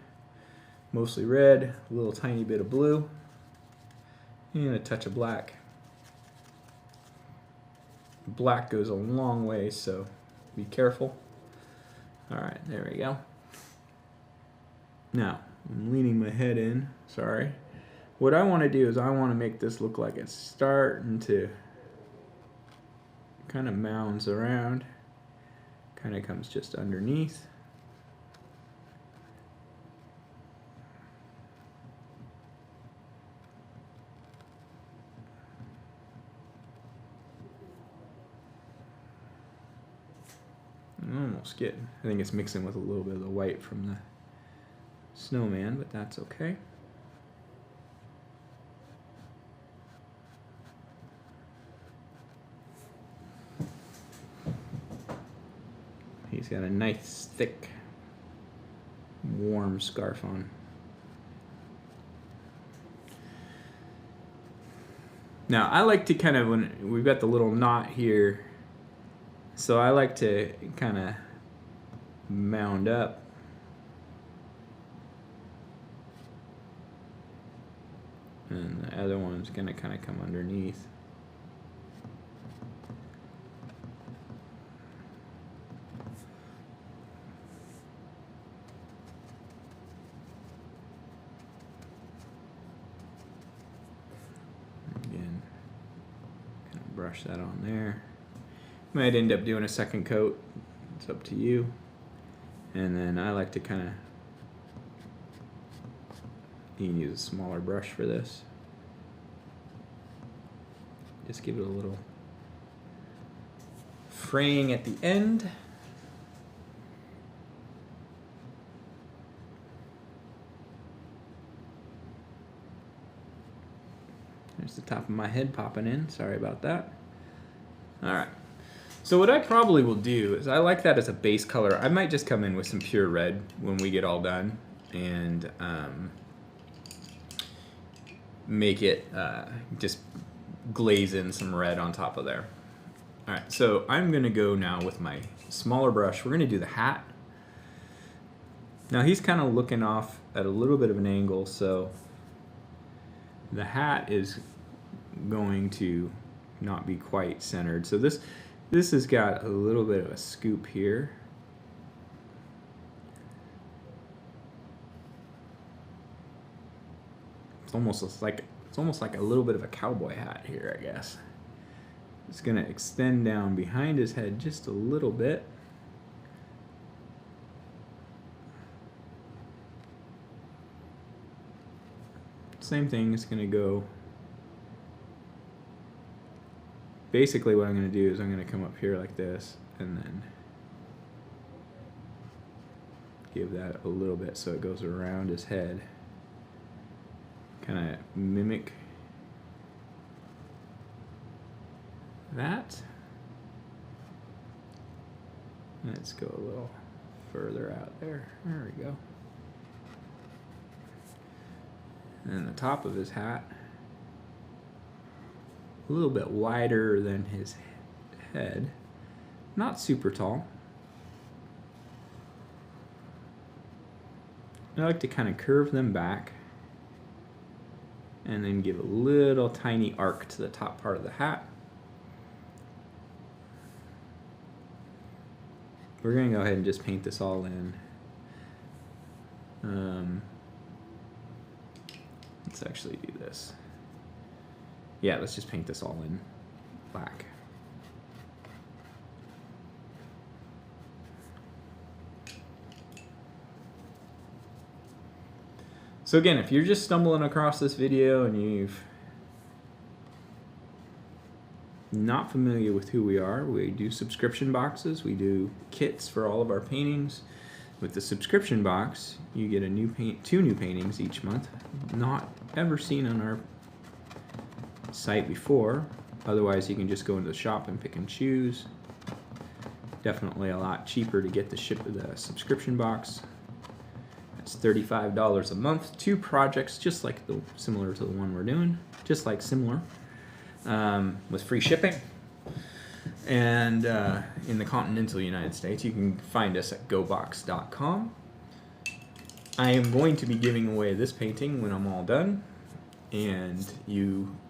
Mostly red, a little tiny bit of blue, and a touch of black. Black goes a long way, so be careful. All right, there we go. Now, I'm leaning my head in, sorry. What I want to do is I want to make this look like it's starting to kind of mounds around, kind of comes just underneath. I'm almost getting, I think it's mixing with a little bit of the white from the snowman, but that's okay. He's got a nice, thick, warm scarf on. Now, I like to kind of, when we've got the little knot here, so I like to kind of mound up. And the other one's going to kind of come underneath. Again, kind of brush that on there. Might end up doing a second coat. It's up to you. And then I like to kind of, you can use a smaller brush for this. Just give it a little fraying at the end. There's the top of my head popping in. Sorry about that. All right. So what I probably will do is I like that as a base color. I might just come in with some pure red when we get all done and make it just glaze in some red on top of there. All right, so I'm gonna go now with my smaller brush. We're gonna do the hat. Now he's kind of looking off at a little bit of an angle, so the hat is going to not be quite centered. So this has got a little bit of a scoop here. It's almost like a little bit of a cowboy hat here, I guess. It's gonna extend down behind his head just a little bit. Same thing, it's gonna go. Basically what I'm going to do is I'm going to come up here like this and then give that a little bit so it goes around his head. Kind of mimic that. Let's go a little further out there. There we go. And the top of his hat. a little bit wider than his head. Not super tall. I like to kind of curve them back and then give a little tiny arc to the top part of the hat. We're going to go ahead and just paint this all in. Let's actually do this. Yeah, let's just paint this all in black. So again, if you're just stumbling across this video and you've not familiar with who we are, we do subscription boxes, we do kits for all of our paintings. With the subscription box, you get a new two new paintings each month, not ever seen on our site before. Otherwise, you can just go into the shop and pick and choose. Definitely a lot cheaper to get the subscription box. It's $35 a month. 2 projects, just like similar to the one we're doing, with free shipping. And in the continental United States, you can find us at gobox.com. I am going to be giving away this painting when I'm all done, and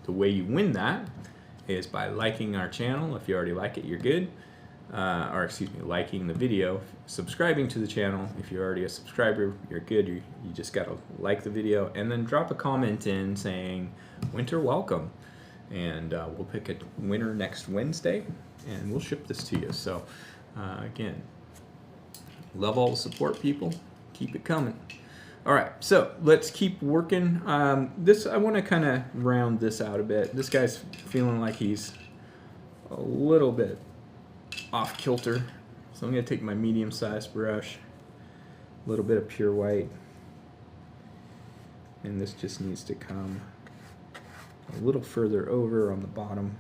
the way you win that is by liking our channel. If you already like it, you're good. Liking the video, subscribing to the channel. If you're already a subscriber, you're good. You just gotta like the video and then drop a comment in saying "Winter Welcome," and we'll pick a winner next Wednesday, and we'll ship this to you. So again, love all the support, people. Keep it coming. All right, so let's keep working. I want to kind of round this out a bit. This guy's feeling like he's a little bit off kilter, so I'm going to take my medium-sized brush, a little bit of pure white, and this just needs to come a little further over on the bottom.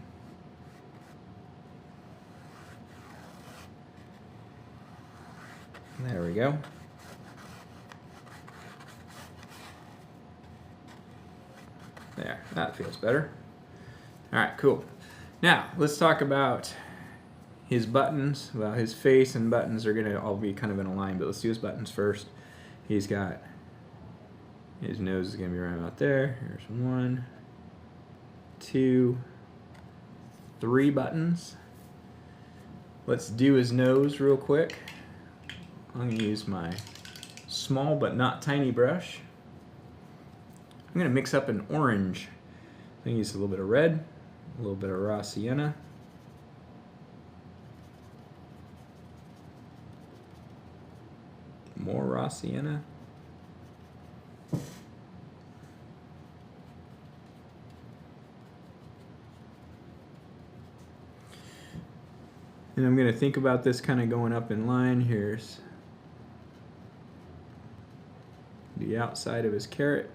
There we go. There, that feels better. All right, cool. Now let's talk about his buttons. Well, his face and buttons are gonna all be kind of in a line, but let's do his buttons first. He's got, his nose is gonna be right about there. Here's 1, 2, 3 buttons. Let's do his nose real quick. I'm gonna use my small but not tiny brush. I'm gonna mix up an orange. I'm gonna use a little bit of red, a little bit of raw sienna. More raw sienna. And I'm going to think about this kind of going up in line. Here's the outside of his carrot.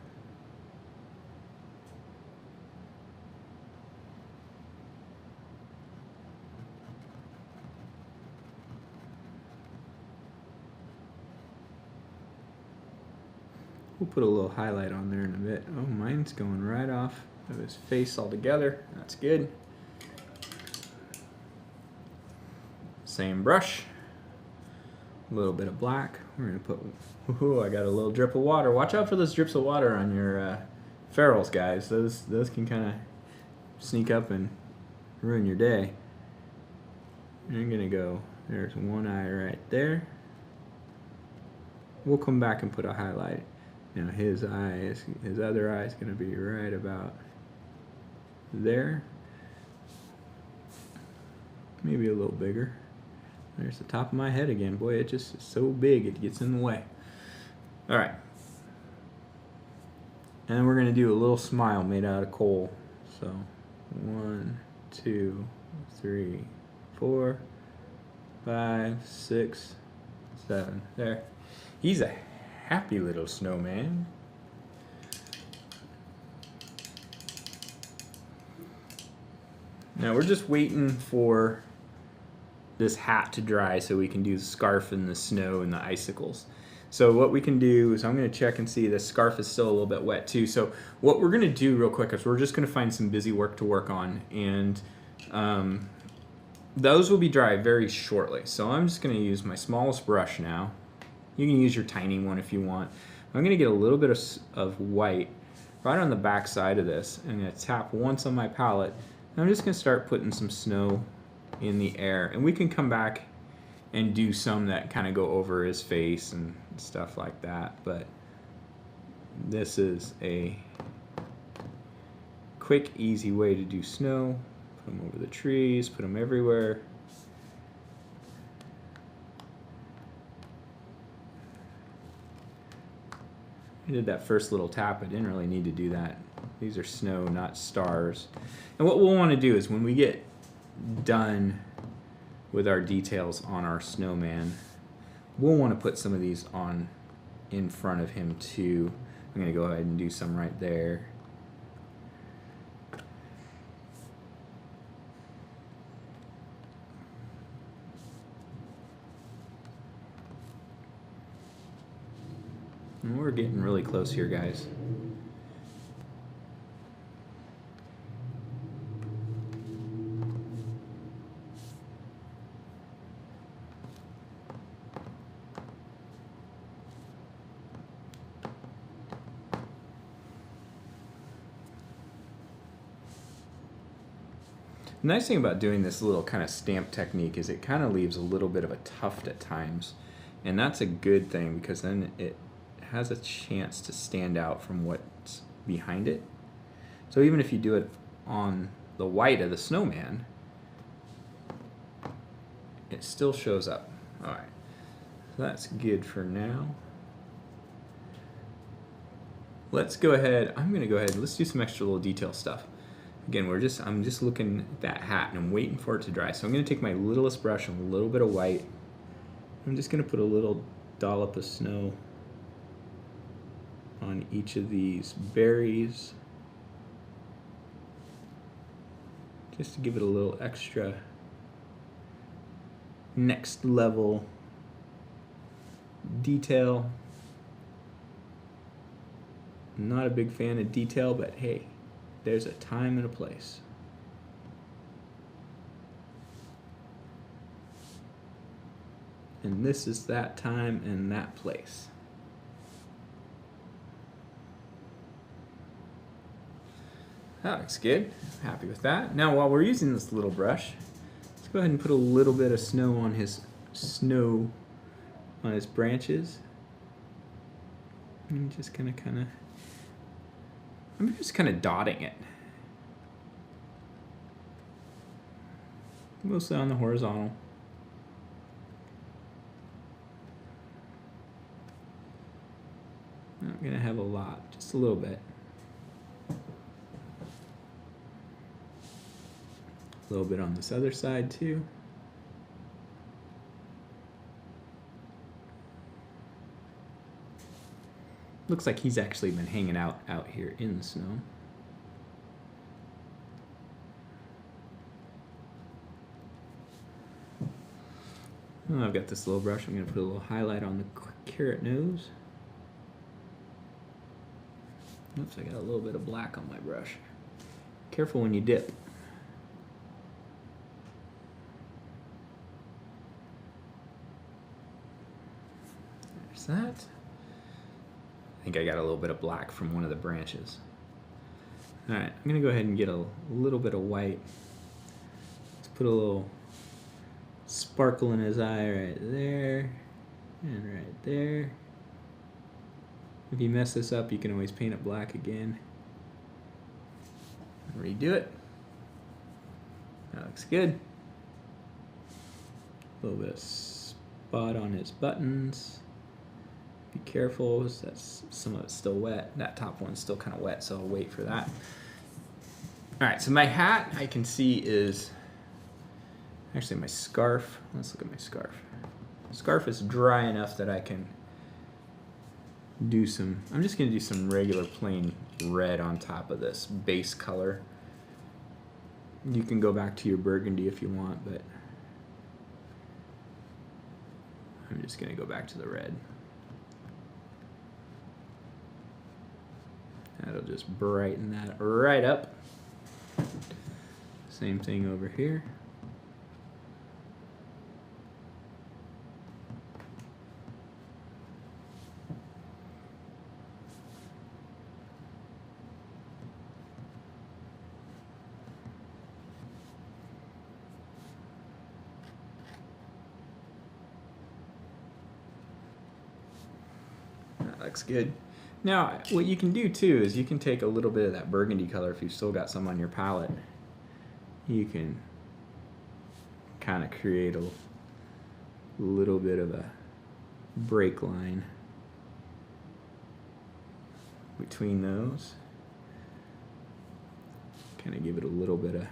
We'll put a little highlight on there in a bit. Oh, mine's going right off of his face altogether. That's good. Same brush. A little bit of black. We're gonna put, ooh, I got a little drip of water. Watch out for those drips of water on your ferrules, guys. Those can kind of sneak up and ruin your day. I'm gonna go, there's one eye right there. We'll come back and put a highlight. Now his other eye is going to be right about there. Maybe a little bigger. There's the top of my head again. Boy, it just is so big it gets in the way. All right. And we're going to do a little smile made out of coal. So 1, 2, 3, 4, 5, 6, 7. There. He's a happy little snowman. Now we're just waiting for this hat to dry so we can do the scarf and the snow and the icicles. So what we can do is I'm going to check and see the scarf is still a little bit wet too. So what we're going to do real quick is we're just going to find some busy work to work on, and those will be dry very shortly. So I'm just going to use my smallest brush now. You can use your tiny one if you want. I'm going to get a little bit of white right on the back side of this. I'm going to tap once on my palette, and I'm just going to start putting some snow in the air. And we can come back and do some that kind of go over his face and stuff like that. But this is a quick, easy way to do snow. Put them over the trees, put them everywhere. I did that first little tap. I didn't really need to do that. These are snow, not stars. And what we'll want to do is when we get done with our details on our snowman, we'll want to put some of these on in front of him too. I'm going to go ahead and do some right there. And we're getting really close here, guys. The nice thing about doing this little kind of stamp technique is it kind of leaves a little bit of a tuft at times, and that's a good thing because then it has a chance to stand out from what's behind it. So even if you do it on the white of the snowman, it still shows up. All right, so that's good for now. Let's go ahead. I'm going to go ahead and let's do some extra little detail stuff. Again, I'm just looking at that hat and I'm waiting for it to dry. So I'm going to take my littlest brush and a little bit of white. I'm just going to put a little dollop of snow on each of these berries, just to give it a little extra next level detail. I'm not a big fan of detail, but hey, there's a time and a place. And this is that time and that place. That looks good. Happy with that. Now while we're using this little brush, let's go ahead and put a little bit of snow on his branches. And just I'm just kind of dotting it. Mostly on the horizontal. Not gonna have a lot, just a little bit. A little bit on this other side too. Looks like he's actually been hanging out here in the snow. Oh, I've got this little brush. I'm going to put a little highlight on the carrot nose. Oops, I got a little bit of black on my brush. Careful when you dip. There's that. I think I got a little bit of black from one of the branches. All right, I'm gonna go ahead and get a little bit of white. Let's put a little sparkle in his eye right there and right there. If you mess this up, you can always paint it black again. Redo it. That looks good. A little bit of spot on his buttons. Be careful, that's some of it's still wet. That top one's still kind of wet, so I'll wait for that. All right, so my hat I can see is actually my scarf. Let's look at my scarf. Scarf is dry enough that I can do some, I'm just going to do some regular plain red on top of this base color. You can go back to your burgundy if you want, but I'm just going to go back to the red. That'll just brighten that right up. Same thing over here. That looks good. Now, what you can do too is you can take a little bit of that burgundy color if you've still got some on your palette. You can kind of create a little bit of a break line between those. Kind of give it a little bit of,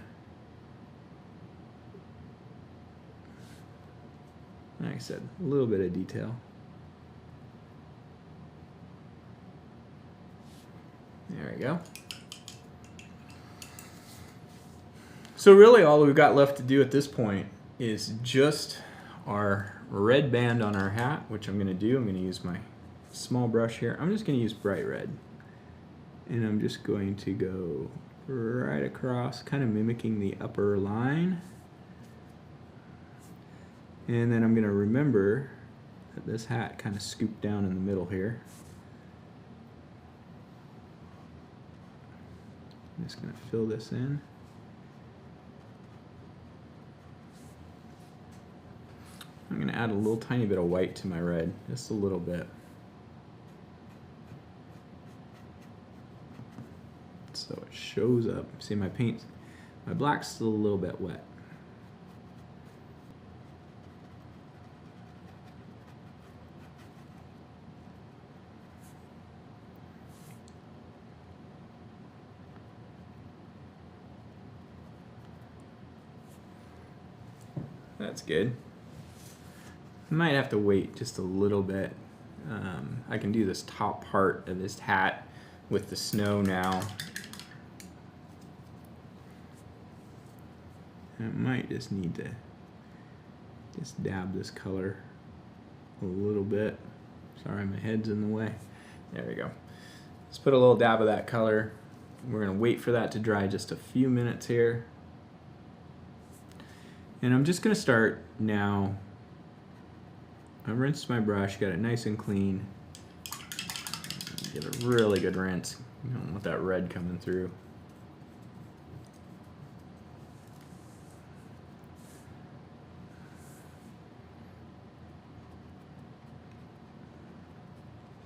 like I said, a little bit of detail. There we go. So really all we've got left to do at this point is just our red band on our hat, which I'm going to do. I'm going to use my small brush here. I'm just going to use bright red. And I'm just going to go right across, kind of mimicking the upper line. And then I'm going to remember that this hat kind of scooped down in the middle here. I'm just going to fill this in. I'm going to add a little tiny bit of white to my red, just a little bit. So it shows up. See, my black's still a little bit wet. That's good. Might have to wait just a little bit. I can do this top part of this hat with the snow now. I might just need to just dab this color a little bit. Sorry, my head's in the way. There we go. Let's put a little dab of that color. We're gonna wait for that to dry just a few minutes here. And I'm just gonna start now. I rinsed my brush, got it nice and clean. Get a really good rinse. You don't want that red coming through.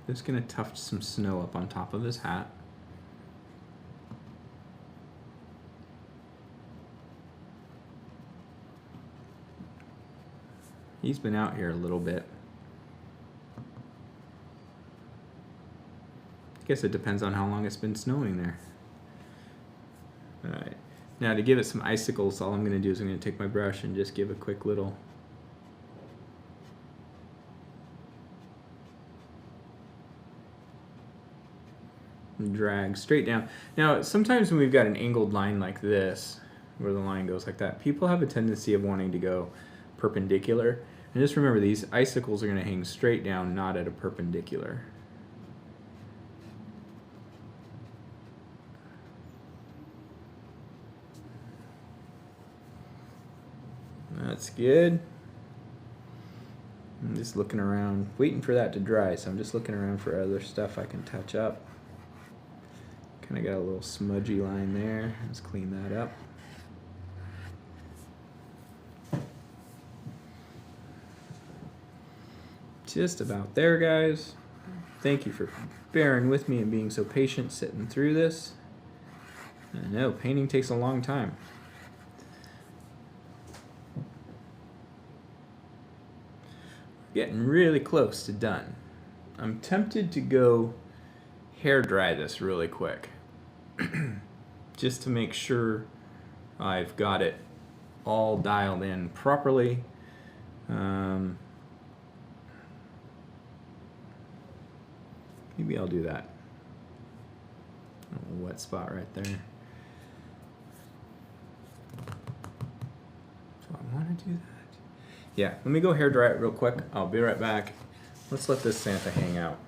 Just gonna tuft some snow up on top of his hat. He's been out here a little bit. I guess it depends on how long it's been snowing there. Alright, now to give it some icicles, all I'm going to do is I'm going to take my brush and just give a quick little drag straight down. Now sometimes when we've got an angled line like this, where the line goes like that, people have a tendency of wanting to go perpendicular. And just remember, these icicles are going to hang straight down, not at a perpendicular. That's good. I'm just looking around, waiting for that to dry, so I'm just looking around for other stuff I can touch up. Kind of got a little smudgy line there. Let's clean that up. Just about there, guys. Thank you for bearing with me and being so patient sitting through this. I know, painting takes a long time. Getting really close to done. I'm tempted to go hair dry this really quick. Just to make sure I've got it all dialed in properly. Maybe I'll do that. A wet spot right there. So I want to do that. Yeah, let me go hair dry it real quick. I'll be right back. Let's let this Santa hang out.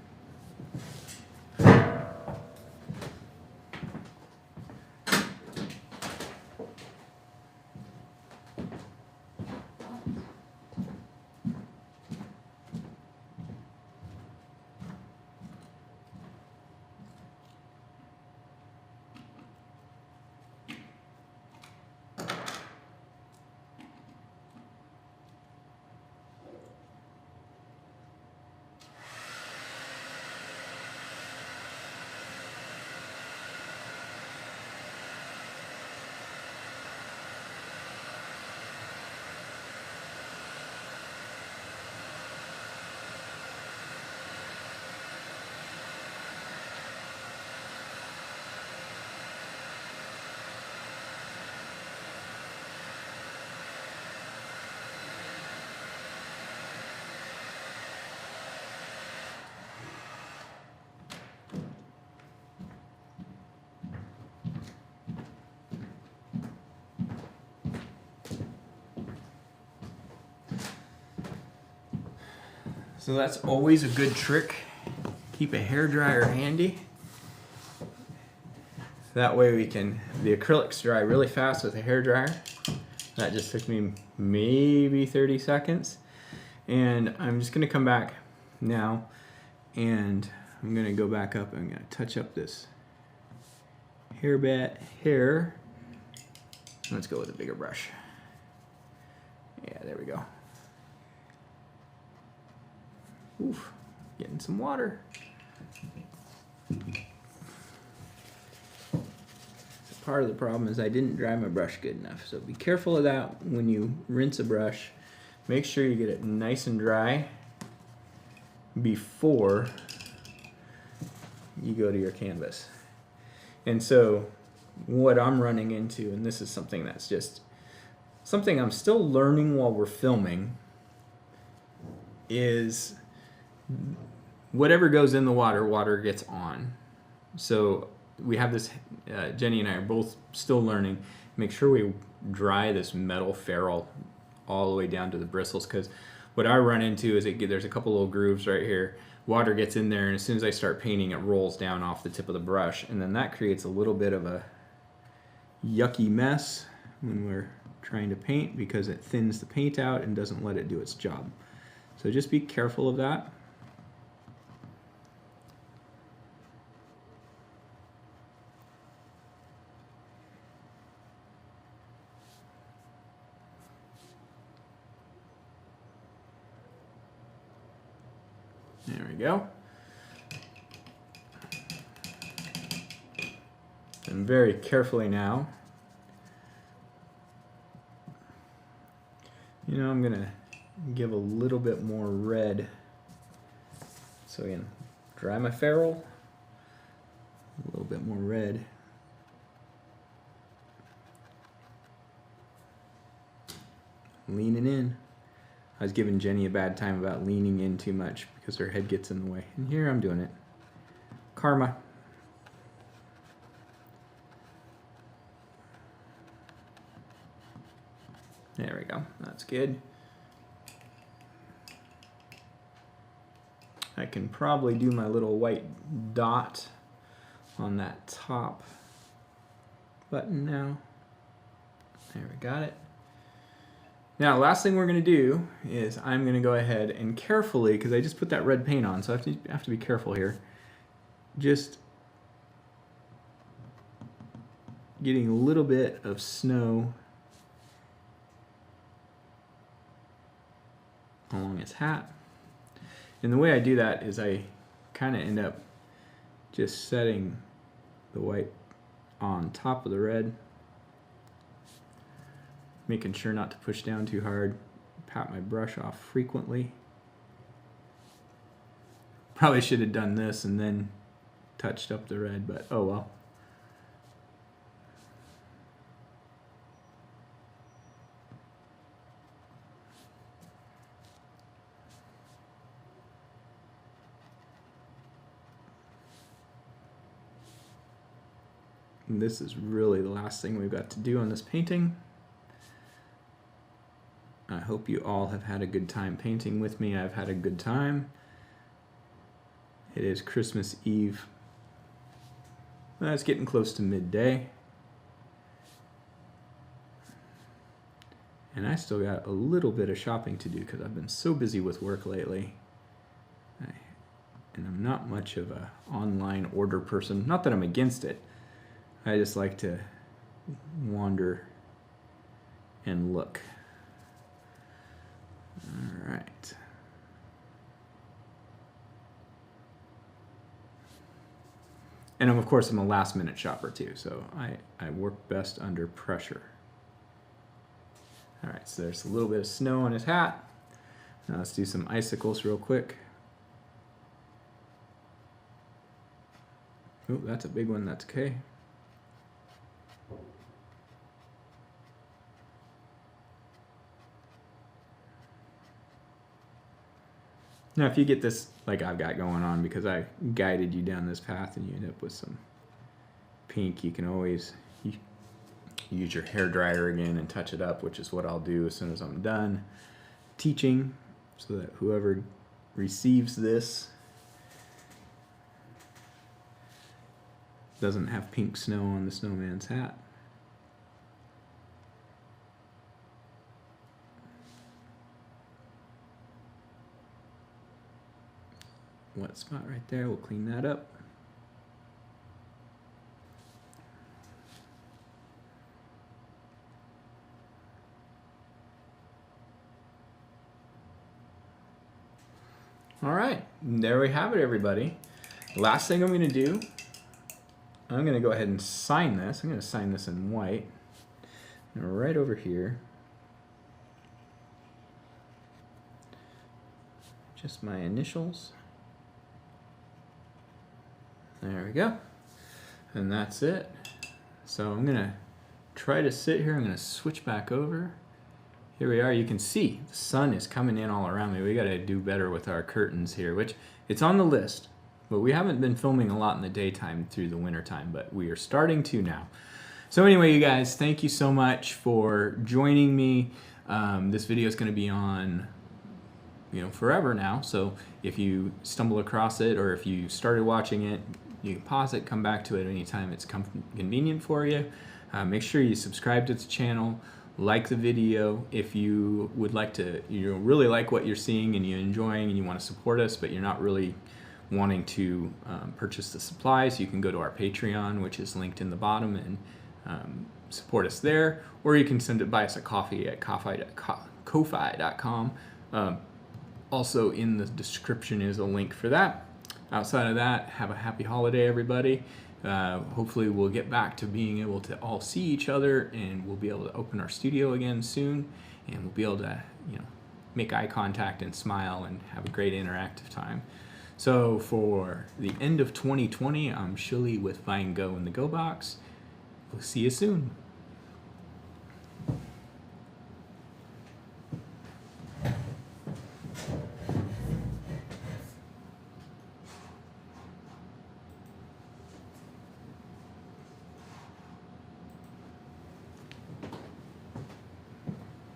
So that's always a good trick. Keep a hairdryer handy. That way the acrylics dry really fast with a hairdryer. That just took me maybe 30 seconds. And I'm just gonna come back now and I'm gonna go back up and I'm gonna touch up this hair. Let's go with a bigger brush. Yeah, there we go. Oof, getting some water. Part of the problem is I didn't dry my brush good enough. So be careful of that when you rinse a brush. Make sure you get it nice and dry before you go to your canvas. And so what I'm running into, and this is something that's just something I'm still learning while we're filming, is whatever goes in the water gets on. So we have this, Jenny and I are both still learning. Make sure we dry this metal ferrule all the way down to the bristles, because what I run into is there's a couple little grooves right here. Water gets in there, and as soon as I start painting, it rolls down off the tip of the brush, and then that creates a little bit of a yucky mess when we're trying to paint, because it thins the paint out and doesn't let it do its job. So just be careful of that. There we go. And very carefully now, I'm going to give a little bit more red. So again, dry my ferrule, a little bit more red. Leaning in. I was giving Jenny a bad time about leaning in too much because her head gets in the way. And here I'm doing it. Karma. There we go. That's good. I can probably do my little white dot on that top button now. There, we got it. Now, last thing we're going to do is I'm going to go ahead and carefully, because I just put that red paint on, so I have to be careful here, just getting a little bit of snow along its hat. And the way I do that is I kind of end up just setting the white on top of the red, making sure not to push down too hard, pat my brush off frequently. Probably should have done this and then touched up the red, but oh well. And this is really the last thing we've got to do on this painting. I hope you all have had a good time painting with me. I've had a good time. It is Christmas Eve. Well, it's getting close to midday. And I still got a little bit of shopping to do because I've been so busy with work lately. And I'm not much of an online order person. Not that I'm against it. I just like to wander and look. All right. And of course, I'm a last minute shopper too, so I work best under pressure. All right, so there's a little bit of snow on his hat. Now let's do some icicles real quick. Oh, that's a big one, that's okay. Now, if you get this like I've got going on because I guided you down this path and you end up with some pink, you can always use your hair dryer again and touch it up, which is what I'll do as soon as I'm done teaching, so that whoever receives this. Doesn't have pink snow on the snowman's hat. Wet spot right there, we'll clean that up. All right, there we have it, everybody. Last thing I'm going to do, I'm going to go ahead and sign this. I'm going to sign this in white. And right over here, just my initials. There we go. And that's it. So I'm going to try to sit here. I'm going to switch back over. Here we are. You can see the sun is coming in all around me. We got to do better with our curtains here, which it's on the list, but we haven't been filming a lot in the daytime through the winter time, but we are starting to now. So anyway, you guys, thank you so much for joining me. This video is going to be on, forever now. So if you stumble across it, or if you started watching it, you can pause it, come back to it anytime it's convenient for you. Make sure you subscribe to the channel. Like the video if you would like to, really like what you're seeing and you're enjoying and you want to support us, but you're not really wanting to purchase the supplies. You can go to our Patreon, which is linked in the bottom, and support us there, or you can buy us a coffee at ko-fi.com. Also in the description is a link for that. Outside of that, have a happy holiday, everybody. Hopefully we'll get back to being able to all see each other, and we'll be able to open our studio again soon, and we'll be able to make eye contact and smile and have a great interactive time. So for the end of 2020, I'm Shilly with Find Go in the Go Box. We'll see you soon.